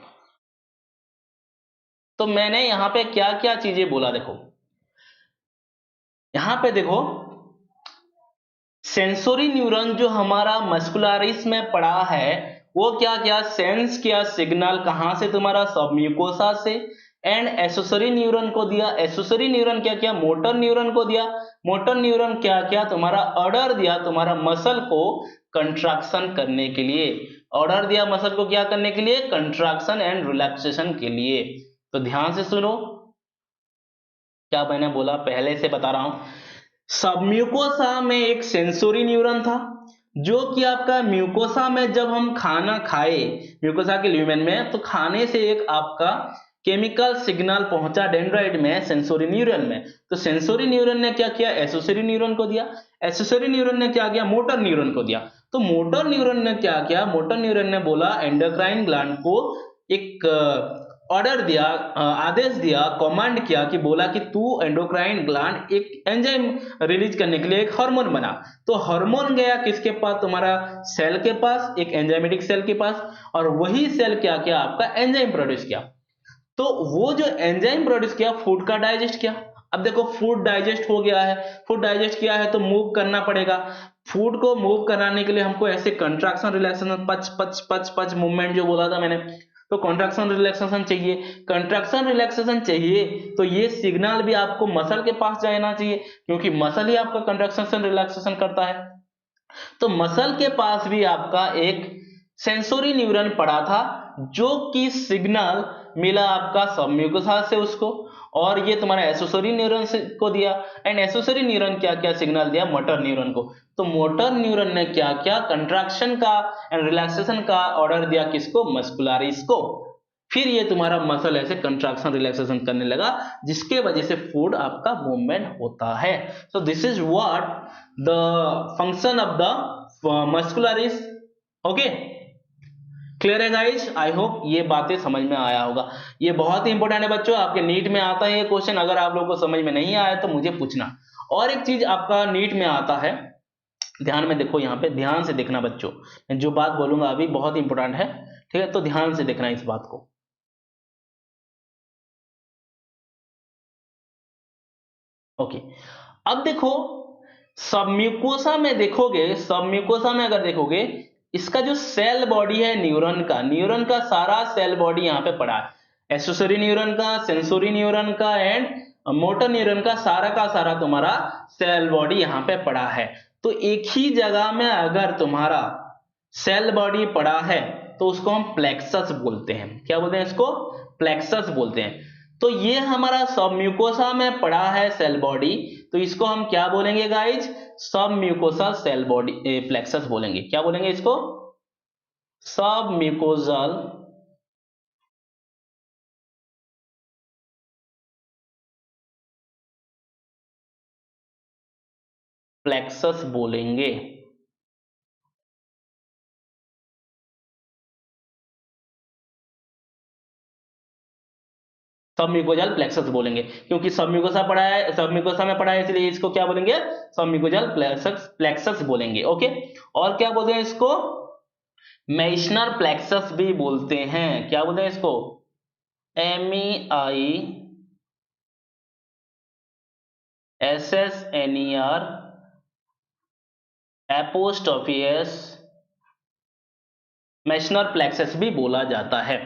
तो मैंने यहां पे क्या क्या चीजें बोला, देखो यहां पे देखो, सेंसोरी न्यूरॉन जो हमारा मस्कुलरिस में पड़ा है, वो क्या क्या सेंस किया सिग्नल, कहां से? तुम्हारा सबम्यूकोसा से। एंड एक्सेसरी न्यूरॉन को दिया। एक्सेसरी न्यूरॉन क्या किया? मोटर न्यूरॉन को दिया। मोटर न्यूरॉन क्या किया? तुम्हारा ऑर्डर दिया तुम्हारा मसल को कंट्रैक्शन करने के लिए। ऑर्डर दिया मसल को क्या करने के लिए? कंट्रैक्शन एंड रिलैक्सेशन के लिए। तो ध्यान से सुनो क्या मैंने बोला, पहले से बता रहा हूं। सबम्यूकोसा में एक सेंसोरी न्यूरॉन था जो कि आपका म्यूकोसा में जब हम खाना खाए, म्यूकोसा के ल्यूमेन में, तो खाने से एक आपका केमिकल सिग्नल पहुंचा डेंड्राइट में, सेंसोरी न्यूरॉन में। तो सेंसोरी न्यूरॉन ने क्या किया, एसोसरी न्यूरॉन को दिया, एसोसरी न्यूरॉन ने क्या किया, मोटर न्यूरॉन को दिया। तो मोटर न्यूरॉन ने क्या किया, मोटर न्यूरॉन ने बोला एंडोक्राइन ग्लैंड को एक ऑर्डर दिया, आदेश दिया, कमांड किया कि बोला कि तू एंडोक्राइन ग्लैंड एक एंजाइम रिलीज करने के लिए एक हार्मोन बना। तो हार्मोन गया किसके पास, तुम्हारा सेल के पास, एक एंजाइमेटिक सेल के पास, और वही सेल क्या किया, आपका एंजाइम प्रोड्यूस किया। तो वो जो एंजाइम प्रोड्यूस किया, फूड का डाइजेस्ट किया। अब देखो फूड डाइजेस्ट हो गया है, फूड डाइजेस्ट किया है तो मूव करना पड़ेगा। फूड को मूव कराने के लिए हमको ऐसे कंट्रैक्शन रिलैक्सेशन, पच पच पच पच मूवमेंट जो बोला था मैंने, तो कंट्रैक्शन रिलैक्सेशन चाहिए। कंट्रैक्शन रिलैक्सेशन चाहिए तो ये सिग्नल भी आपको मसल के पास जाना चाहिए, क्योंकि मसल ही आपका कंट्रैक्शन रिलैक्सेशन करता है। तो मसल के पास भी आपका एक सेंसोरी न्यूरॉन पड़ा था जो कि सिग्नल मिला आपका सबम्यूकोसा से उसको, और ये तुम्हारा एसोसरी न्यूरॉन को दिया। एंड एसोसरी न्यूरॉन क्या क्या सिग्नल दिया, मोटर न्यूरॉन को। तो मोटर न्यूरॉन ने क्या क्या, कंट्रैक्शन का एंड रिलैक्सेशन का ऑर्डर दिया किसको, मस्कुलरिस को। फिर ये तुम्हारा मसल ऐसे कंट्रैक्शन रिलैक्सेशन करने लगा, जिसके वजह से फूड आपका मूवमेंट होता है। सो this is what the function of the muscularis. Okay, clear है गाइज, आई होप ये बातें समझ में आया होगा। ये बहुत ही इंपॉर्टेंट है बच्चों, आपके नीट में आता है ये क्वेश्चन। अगर आप लोगों को समझ में नहीं आया तो मुझे पूछना। और एक चीज आपका नीट में आता है, ध्यान में देखो, यहाँ पे ध्यान से देखना बच्चों, मैं जो बात बोलूंगा अभी बहुत इंपॉर्टेंट है, ठीक है, तो ध्यान से देखना इस बात को। ओके, अब देखो सबम्यूकोसा में देखोगे, सबम्यूकोसा में अगर देखोगे, इसका जो सेल बॉडी है न्यूरॉन का सारा सेल बॉडी यहाँ पे पड़ा है। एसोसरी न्यूरॉन का, सेंसोरी न्यूरॉन का एंड मोटर न्यूरॉन का सारा तुम्हारा सेल बॉडी यहाँ पे पड़ा है। तो एक ही जगह में अगर तुम्हारा सेल बॉडी पड़ा है तो उसको हम प्लेक्सस बोलते हैं। क्या बोलते हैं इसको, प्लेक्सस बोलते हैं। तो ये हमारा सबम्यूकोसा में पड़ा है सेल बॉडी, तो इसको हम क्या बोलेंगे guys, submucosa cell body plexus बोलेंगे। क्या बोलेंगे इसको, सबम्यूकोजल प्लेक्सस बोलेंगे। सबम्यूकोजल प्लेक्सस बोलेंगे, क्योंकि सबम्यूकोसा पड़ा है, सबम्यूकोसा में पड़ा है, इसलिए इसको क्या बोलेंगे, सबम्यूकोजल प्लेक्सस बोलेंगे। ओके, और क्या बोलते हैं इसको, मेइशनर प्लेक्सस भी बोलते हैं। क्या बोलते हैं इसको, MEISSNER एपोस्ट्रोफियस मेशनर प्लेक्सस भी बोला जाता है।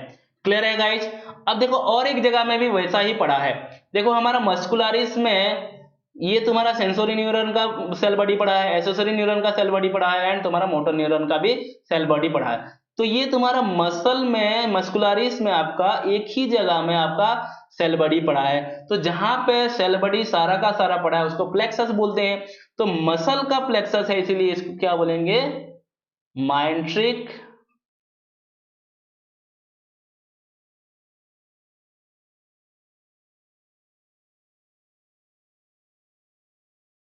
क्लियर है गाइस। अब देखो और एक जगह में भी वैसा ही पड़ा है। देखो हमारा मस्कुलरिस में ये तुम्हारा सेंसोरी न्यूरॉन का सेल बॉडी पड़ा है, एसेसरी न्यूरॉन का सेल बॉडी पड़ा है, एंड तुम्हारा मोटर न्यूरॉन का भी सेल बॉडी पड़ा है। तो ये तुम्हारा मसल में, मस्कुलरिस में आपका एक ही जगह में आपका सेल बॉडी पड़ा है। तो जहां पे सेल बॉडी सारा का सारा पड़ा है उसको प्लेक्सस बोलते हैं। तो मसल का प्लेक्सस है, इसीलिए इसको क्या बोलेंगे, myenteric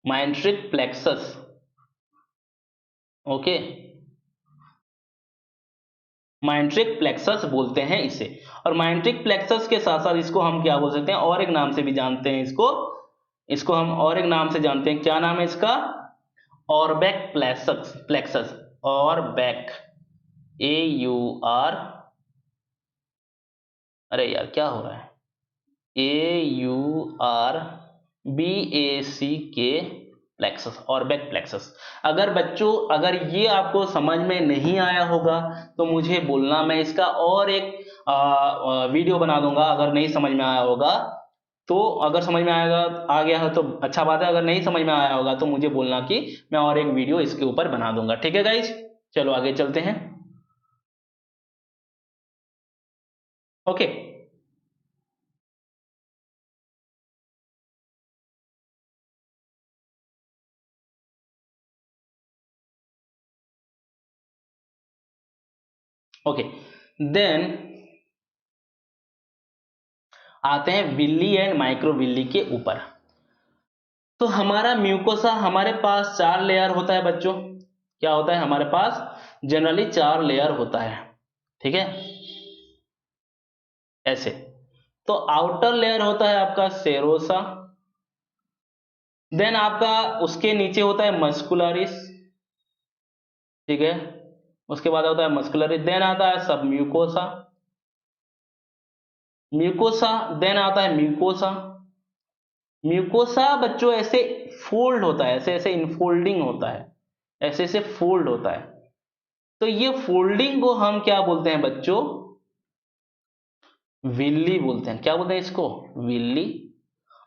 myenteric plexus. Okay, myenteric plexus बोलते हैं इसे। और माइंट्रिक प्लेक्सस के साथ साथ इसको हम क्या बोल सकते हैं, और एक नाम से भी जानते हैं इसको, इसको हम और एक नाम से जानते हैं। क्या नाम है इसका, ऑरबैक प्लेक्सस, प्लेक्सस ऑरबैक, AUR, अरे यार क्या हो रहा है, AURBACK प्लेक्सस, ऑरबैक प्लेक्सस। अगर बच्चों अगर ये आपको समझ में नहीं आया होगा तो मुझे बोलना, मैं इसका और एक वीडियो बना दूंगा। अगर नहीं समझ में आया होगा तो, अगर समझ में आएगा, आ गया है तो अच्छा बात है, अगर नहीं समझ में आया होगा तो मुझे बोलना कि मैं और एक वीडियो इसके ऊपर बना दूंगा। ठीक है गाइज, चलो आगे चलते हैं। ओके, ओके, देन आते हैं विल्ली एंड माइक्रोविल्ली के ऊपर। तो हमारा म्यूकोसा, हमारे पास 4 लेयर होता है बच्चों। क्या होता है हमारे पास? जनरली 4 लेयर होता है, ठीक है, ऐसे। तो आउटर लेयर होता है आपका सेरोसा, देन आपका उसके नीचे होता है मस्कुलरिस, ठीक है, उसके बाद होता है मस्कुलरिस, देन आता है सब म्यूकोसा, म्यूकोसा, देन आता है म्यूकोसा। म्यूकोसा बच्चों ऐसे फोल्ड होता है, ऐसे ऐसे इनफोल्डिंग होता है, ऐसे ऐसे फोल्ड होता है। तो ये फोल्डिंग को हम क्या बोलते हैं बच्चों? विल्ली बोलते हैं। क्या बोलते हैं इसको? विल्ली।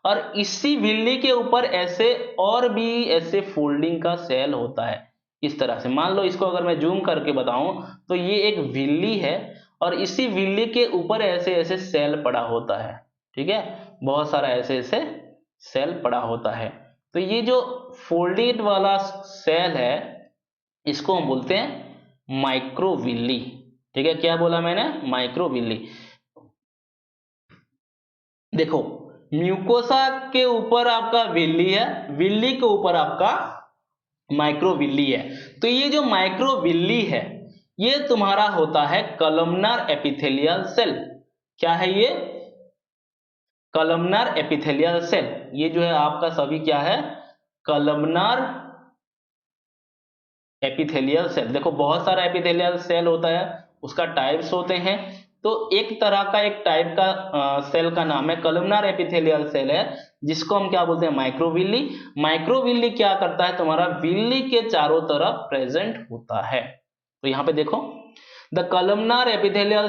और इसी विल्ली के ऊपर ऐसे और भी ऐसे फोल्डिंग का सेल होता है, इस तरह से। मान लो इसको अगर मैं जूम करके बताऊं तो ये एक विल्ली है और इसी विल्ली के ऊपर ऐसे ऐसे सेल पड़ा होता है, ठीक है, बहुत सारा ऐसे ऐसे सेल पड़ा होता है। तो ये जो फोल्डेड वाला सेल है इसको हम बोलते हैं माइक्रोविल्ली, ठीक है। क्या बोला मैंने? माइक्रोविल्ली। देखो, म्यूकोसा के ऊपर आपका विल्ली है, विल्ली के ऊपर आपका माइक्रोविल्ली है। तो ये जो माइक्रोविल्ली है ये तुम्हारा होता है कॉलमनार एपिथेलियल सेल। क्या है ये? Columnar epithelial cell. ये जो है आपका सभी क्या है? Columnar epithelial cell. देखो बहुत सारा एपिथेलियल सेल होता है, उसका टाइप्स होते हैं। तो एक तरह का, एक टाइप का सेल का नाम है कॉलमनार एपिथेलियल सेल है, जिसको हम क्या बोलते हैं? माइक्रोविल्ली। माइक्रोविल्ली क्या करता है? तुम्हारा विल्ली के चारों तरफ प्रेजेंट होता है। तो यहां पे देखो, the columnar epithelial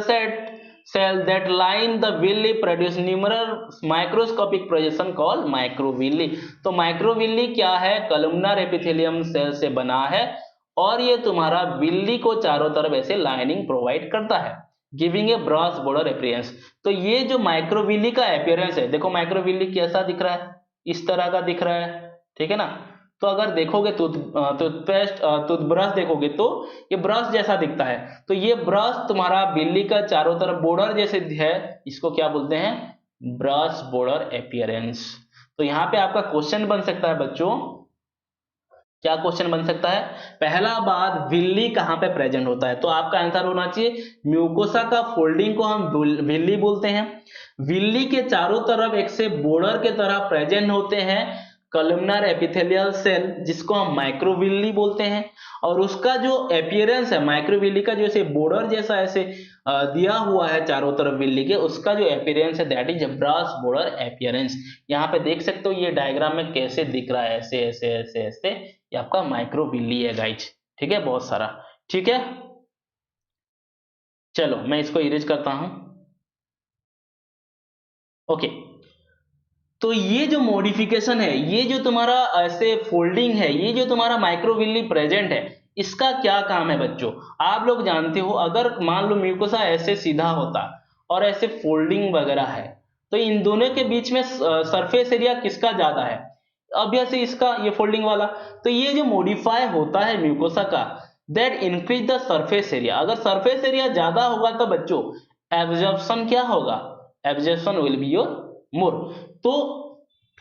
cell that line the villi produce numerous microscopic projection called microvilli। तो माइक्रोविल्ली क्या है? कॉलमनार एपिथेलियम सेल से बना है और ये तुम्हारा विल्ली को चारों तरफ ऐसे लाइनिंग प्रोवाइड करता है, giving a Bros border appearance. तो ये जो माइक्रोविल्ली का अपीयरेंस है, देखो माइक्रोविल्ली कैसा दिख रहा है? इस तरह का दिख रहा है, ठीक है ना। तो अगर देखोगे टूथपेस्ट, टूथब्रश देखोगे तो ये ब्रश जैसा दिखता है। तो ये ब्रश तुम्हारा बिल्ली का चारों तरफ बॉर्डर जैसे है, इसको क्या बोलते हैं? Brush border appearance. तो यहाँ पे आपका क्वेश्चन बन सकता है बच्चों, क्या क्वेश्चन बन सकता है? पहला बात, विल्ली कहां पे प्रेजेंट होता है? तो आपका आंसर होना चाहिए म्यूकोसा का फोल्डिंग को हम विल्ली बोलते हैं। विल्ली के चारों तरफ एक से बॉर्डर के तरह प्रेजेंट होते हैं कॉलमनार एपिथेलियल सेल, जिसको हम माइक्रोविल्ली बोलते हैं। और उसका जो अपीयरेंस है माइक्रोविल्ली का, जो ऐसे बॉर्डर जैसा ऐसे दिया हुआ है चारों तरफ विल्ली के, उसका जो अपीयरेंस है that is brush border appearance. यहाँ पे देख सकते हो ये डायग्राम में कैसे दिख रहा है, ऐसे ऐसे ऐसे ऐसे, ये आपका माइक्रोविल्ली है गाइज, ठीक है, बहुत सारा, ठीक है। चलो मैं इसको इरेज करता हूं। ओके, तो ये जो मॉडिफिकेशन है, ये जो तुम्हारा ऐसे फोल्डिंग है, ये जो तुम्हारा माइक्रोविल्ली प्रेजेंट है, इसका क्या काम है बच्चों? आप लोग जानते हो, अगर मान लो म्यूकोसा ऐसे सीधा होता और ऐसे फोल्डिंग वगैरह है, तो इन दोनों के बीच में सरफेस एरिया किसका ज्यादा है? ऑब्वियसली इसका, ये फोल्डिंग वाला। तो ये जो मॉडिफाई होता है म्यूकोसा का, that increase the surface area. अगर सरफेस एरिया ज्यादा होगा तो बच्चों एब्जॉर्प्शन क्या होगा? एब्जॉर्प्शन विल बी योर मोर। तो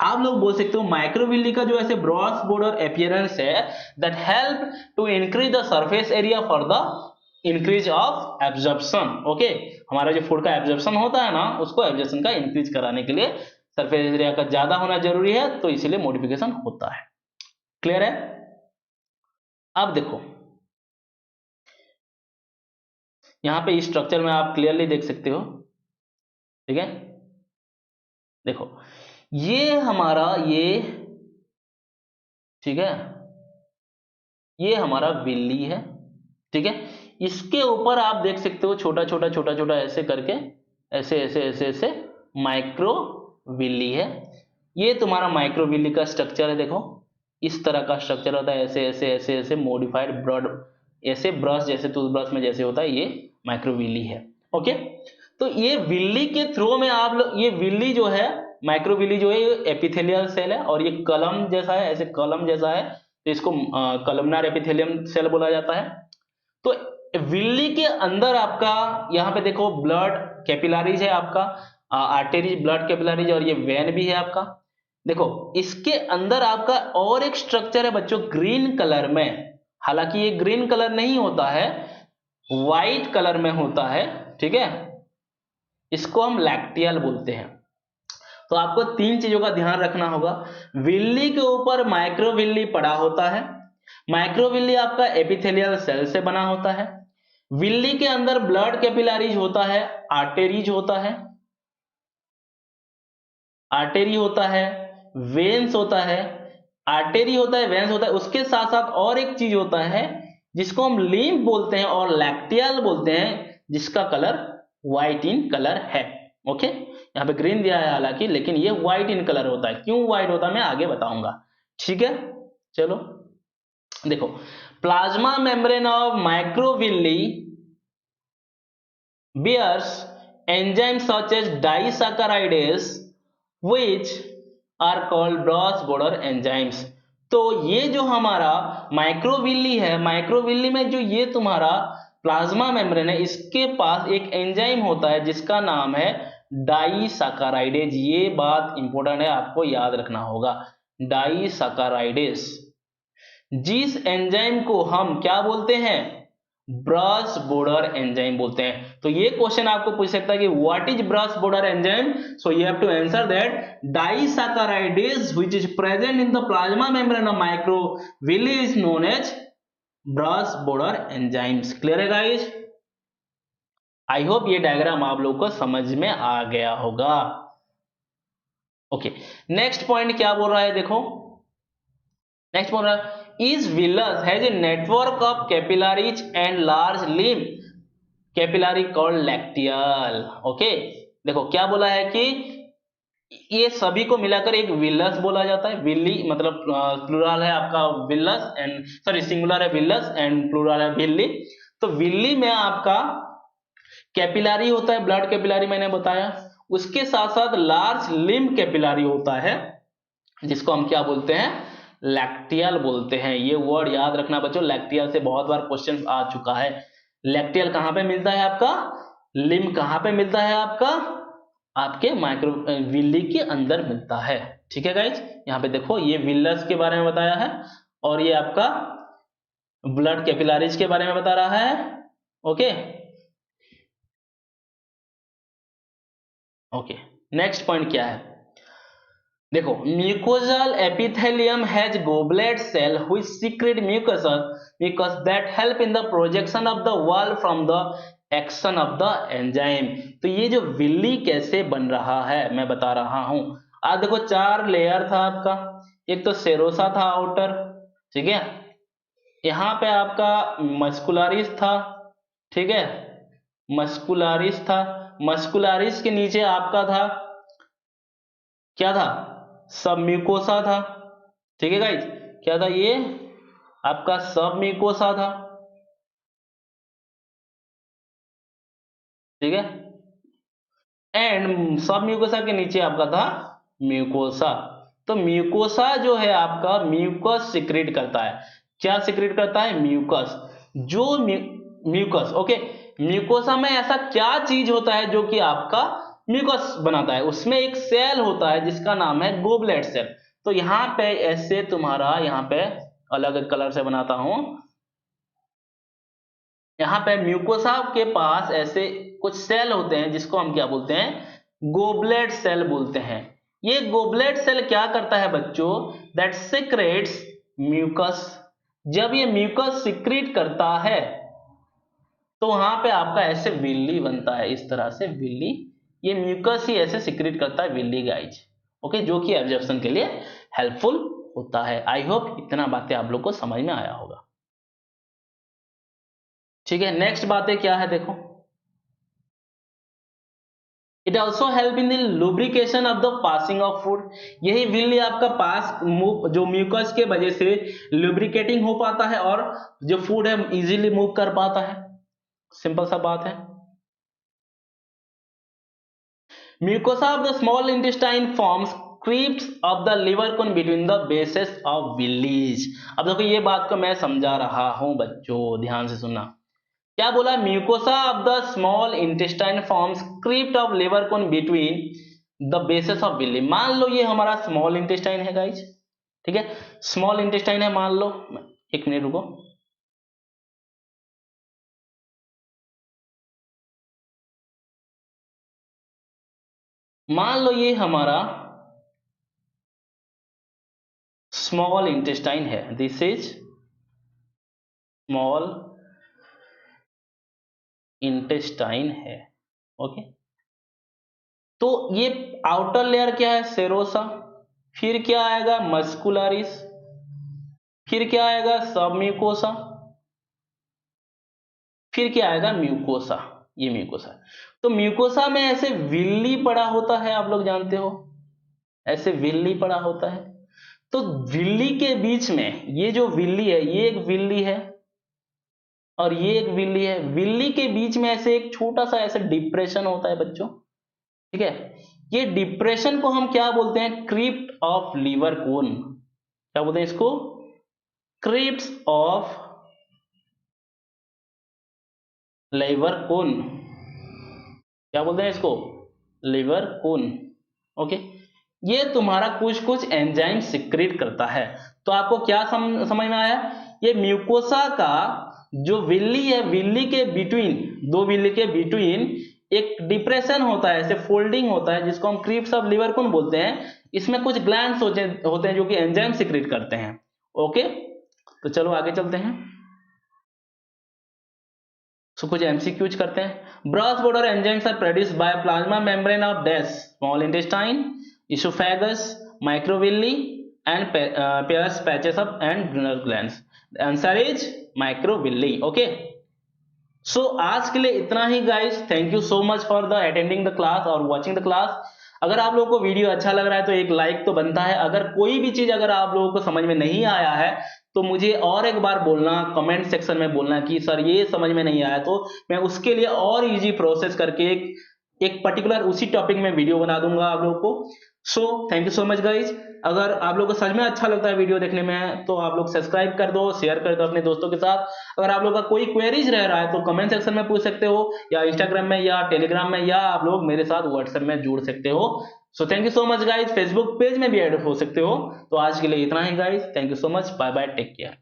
आप लोग बोल सकते हो माइक्रोविल्ली का जो ऐसे ब्रॉस बॉर्डर अपीयरेंस है, that help to increase the surface area for the increase of absorption. Okay, हमारा जो फूड का एब्जॉर्प्शन होता है ना, उसको एब्जॉर्प्शन का इंक्रीज कराने के लिए सरफेस एरिया का ज्यादा होना जरूरी है, तो इसीलिए मॉडिफिकेशन होता है। क्लियर है? अब देखो यहां पे इस स्ट्रक्चर में आप क्लियरली देख सकते हो, ठीक है। देखो ये हमारा, ये ठीक है, ये हमारा विल्ली है, ठीक है। इसके ऊपर आप देख सकते हो छोटा छोटा छोटा छोटा ऐसे करके, ऐसे ऐसे ऐसे ऐसे माइक्रो विल्ली है। ये तुम्हारा माइक्रो विल्ली का स्ट्रक्चर है। देखो इस तरह का स्ट्रक्चर होता है, ऐसे ऐसे ऐसे ऐसे मॉडिफाइड ब्रॉड, ऐसे ब्रश जैसे टूथब्रश में जैसे होता है, ये माइक्रो विल्ली है। ओके, तो ये विल्ली के थ्रू में आप लोग, ये विल्ली जो है, माइक्रोविल्ली जो है, ये एपिथेलियल सेल है और ये कलम जैसा है, ऐसे कलम जैसा है, तो इसको कलमनार एपिथेलियम सेल बोला जाता है। तो विल्ली के अंदर आपका यहाँ पे देखो ब्लड कैपिलरीज है आपका, आर्टेरीज, ब्लड कैपिलरीज, और ये वेन भी है आपका। देखो इसके अंदर आपका और एक स्ट्रक्चर है बच्चों ग्रीन कलर में, हालांकि ये ग्रीन कलर नहीं होता है, व्हाइट कलर में होता है, ठीक है, इसको हम लैक्टियल बोलते हैं। तो आपको तीन चीजों का ध्यान रखना होगा। विल्ली के ऊपर माइक्रोविल्ली पड़ा होता है, माइक्रोविल्ली आपका एपिथेलियल सेल से बना होता है, विल्ली के अंदर ब्लड कैपिलरीज होता है, आर्टेरीज होता है, आर्टेरी होता है, वेन्स होता है, आर्टेरी होता है, वेन्स होता है, उसके साथ साथ और एक चीज होता है जिसको हम लिम्फ बोलते हैं और लैक्टियल बोलते हैं, जिसका कलर व्हाइट इन कलर है। ओके, यहाँ पे ग्रीन दिया है हालांकि, लेकिन ये व्हाइट इन कलर होता है। क्यों व्हाइट होता है मैं आगे बताऊंगा, ठीक है। चलो देखो, plasma membrane of microvilli bears enzymes such as disaccharides which are called brush border enzymes. तो ये जो हमारा माइक्रोविल्ली है, माइक्रोविल्ली में जो ये तुम्हारा प्लाज्मा मेम्ब्रेन है, इसके पास एक एंजाइम होता है जिसका नाम है डाइसैकेराइडेज। ये बात इंपॉर्टेंट है, आपको याद रखना होगा, डाइसैकेराइडेज। जिस एंजाइम को हम क्या बोलते हैं, ब्रश बॉर्डर एंजाइम बोलते हैं। तो ये क्वेश्चन आपको पूछ सकता है कि what is brush border enzyme, so you have to answer that disaccharidase which is present in the plasma membrane of microvilli is known as brush border enzymes. Clear है गाइस? आई होप ये diagram आप लोगों को समझ में आ गया होगा। Okay, next point क्या बोल रहा है, देखो नेक्स्ट बोल रहा है is villus has a network of capillaries and large limb capillary called lacteal। Okay, देखो क्या बोला है कि ये सभी को मिलाकर एक विलस बोला जाता है। विल्ली मतलब प्लूरल है आपका विलस एंड सॉरी सिंगुलर है विलस एंड प्लूरल है विल्ली। तो विल्ली में आपका कैपिलरी होता है, ब्लड कैपिलरी मैंने बताया, उसके साथ साथ लार्ज लिम्ब कैपिलरी होता है जिसको हम क्या बोलते हैं, लैक्टियल बोलते हैं। ये वर्ड याद रखना बच्चों, लैक्टियल से बहुत बार क्वेश्चन आ चुका है। लैक्टियल कहां पे मिलता है आपका, लिम्ब कहां पे मिलता है आपका, आपके माइक्रोविल्ली के अंदर मिलता है। ठीक है गाइज, यहाँ पे देखो ये विलस के बारे में बताया है और ये आपका ब्लड कैपिलरीज के बारे में बता रहा है। ओके ओके, नेक्स्ट पॉइंट क्या है, देखो mucosal epithelium has goblet cell which secrete mucus that help in the projection of the wall from the action of the enzyme. तो ये जो विल्ली कैसे बन रहा है मैं बता रहा हूं। आज देखो चार लेयर था आपका, एक तो सेरोसा था आउटर, ठीक है, यहाँ पे आपका मस्कुलरिस था, ठीक है, मस्कुलरिस था, मस्कुलरिस के नीचे आपका था क्या था, सब म्यूकोसा था। ठीक है गाइज, क्या था ये आपका सब म्यूकोसा था, ठीक है, एंड सब म्यूकोसा के नीचे आपका था म्यूकोसा। तो म्यूकोसा जो है आपका म्यूकस सिक्रेट करता है। क्या सिक्रेट करता है, म्यूकस। जो म्यूकस, ओके, म्यूकोसा में ऐसा क्या चीज होता है जो कि आपका म्यूकस बनाता है, उसमें एक सेल होता है जिसका नाम है गोबलेट सेल। तो यहाँ पे ऐसे तुम्हारा, यहाँ पे अलग कलर से बनाता हूं, यहाँ पे म्यूकोसा के पास ऐसे कुछ सेल होते हैं जिसको हम क्या बोलते हैं, गोबलेट सेल बोलते हैं। ये गोबलेट सेल क्या करता है बच्चों, दैट सिक्रेट्स म्यूकस। जब ये म्यूकस सिक्रेट करता है तो वहां पे आपका ऐसे विल्ली बनता है, इस तरह से विल्ली, ये म्यूकस ही ऐसे सिक्रेट करता है विल्ली गाइज। ओके, जो कि एब्जॉर्प्शन के लिए हेल्पफुल होता है। आई होप इतना बातें आप लोग को समझ में आया होगा। ठीक है, नेक्स्ट बातें क्या है देखो, it also help in the lubrication of the passing of food. यही विल्ली आपका पास जो म्यूकस के वजह से लुब्रिकेटिंग हो पाता है और जो फूड है इजीली मूव कर पाता है। सिंपल सा बात है। Mucosa of the small intestine forms crypts of the Lieberkuhn between the bases of villis. अब देखो ये बात को मैं समझा रहा हूं बच्चों, ध्यान से सुनना। क्या बोला, mucosa of the small intestine forms crypt of liver cone between the bases of Willey. मान लो ये हमारा स्मॉल इंटेस्टाइन है गाइज, ठीक है, स्मॉल इंटेस्टाइन है मान लो, एक मिनट रुको, मान लो ये हमारा स्मॉल इंटेस्टाइन है, दिस इज स्मॉल इंटेस्टाइन है, ओके। तो ये आउटर लेयर क्या है, सेरोसा, फिर क्या आएगा मस्कुलरिस, फिर क्या आएगा सब म्यूकोसा, फिर क्या आएगा म्यूकोसा, ये म्यूकोसा। तो म्यूकोसा में ऐसे विल्ली पड़ा होता है, आप लोग जानते हो, ऐसे विल्ली पड़ा होता है। तो विल्ली के बीच में ये जो विल्ली है, ये एक विल्ली है और ये एक विल्ली है, विल्ली के बीच में ऐसे एक छोटा सा ऐसे डिप्रेशन होता है बच्चों, ठीक है। ये डिप्रेशन को हम क्या बोलते हैं, क्रिप्ट ऑफ लीवर कोन, क्या बोलते हैं इसको, क्रिप्ट ऑफ लीवर कोन, क्या बोलते हैं इसको, लीवर कोन, ओके। ये तुम्हारा कुछ कुछ एंजाइम सिक्रेट करता है। तो आपको क्या समझ में आया, ये म्यूकोसा का जो विल्ली है, विल्ली के बिटवीन, दो विल्ली के बिटवीन एक डिप्रेशन होता है, ऐसे फोल्डिंग होता है, जिसको हम क्रिप्स ऑफ लीवर कोन बोलते हैं। इसमें कुछ ग्लैंड्स होते हैं जो कि एंजाइम सिक्रेट करते हैं, ओके। तो चलो आगे चलते हैं, सो कुछ एमसीक्यूज करते हैं। Brush border enzymes are produced by plasma membrane of dash small intestine, oesophagus, microvilli and Peyer's patches of adrenal glands. The answer is microvilli, okay. So आज के लिए इतना ही guys, thank you so much for the attending the class और watching the class. अगर आप लोगों को वीडियो अच्छा लग रहा है तो एक लाइक तो बनता है। अगर कोई भी चीज अगर आप लोगों को समझ में नहीं आया है तो मुझे और एक बार बोलना, कमेंट सेक्शन में बोलना कि सर ये समझ में नहीं आया, तो मैं उसके लिए और इजी प्रोसेस करके एक पर्टिकुलर उसी टॉपिक में वीडियो बना दूंगा आप लोगों को। So thank you so much guys. अगर आप लोगों को सच में अच्छा लगता है वीडियो देखने में तो आप लोग सब्सक्राइब कर दो, शेयर कर दो अपने दोस्तों के साथ। अगर आप लोग का कोई क्वेरीज रह रहा है तो कमेंट सेक्शन में पूछ सकते हो, या इंस्टाग्राम में या टेलीग्राम में, या आप लोग मेरे साथ व्हाट्सएप में जुड़ सकते हो। So thank you so much guys. Facebook page में भी ऐड हो सकते हो। तो आज के लिए इतना ही guys, thank you so much, bye bye, take care.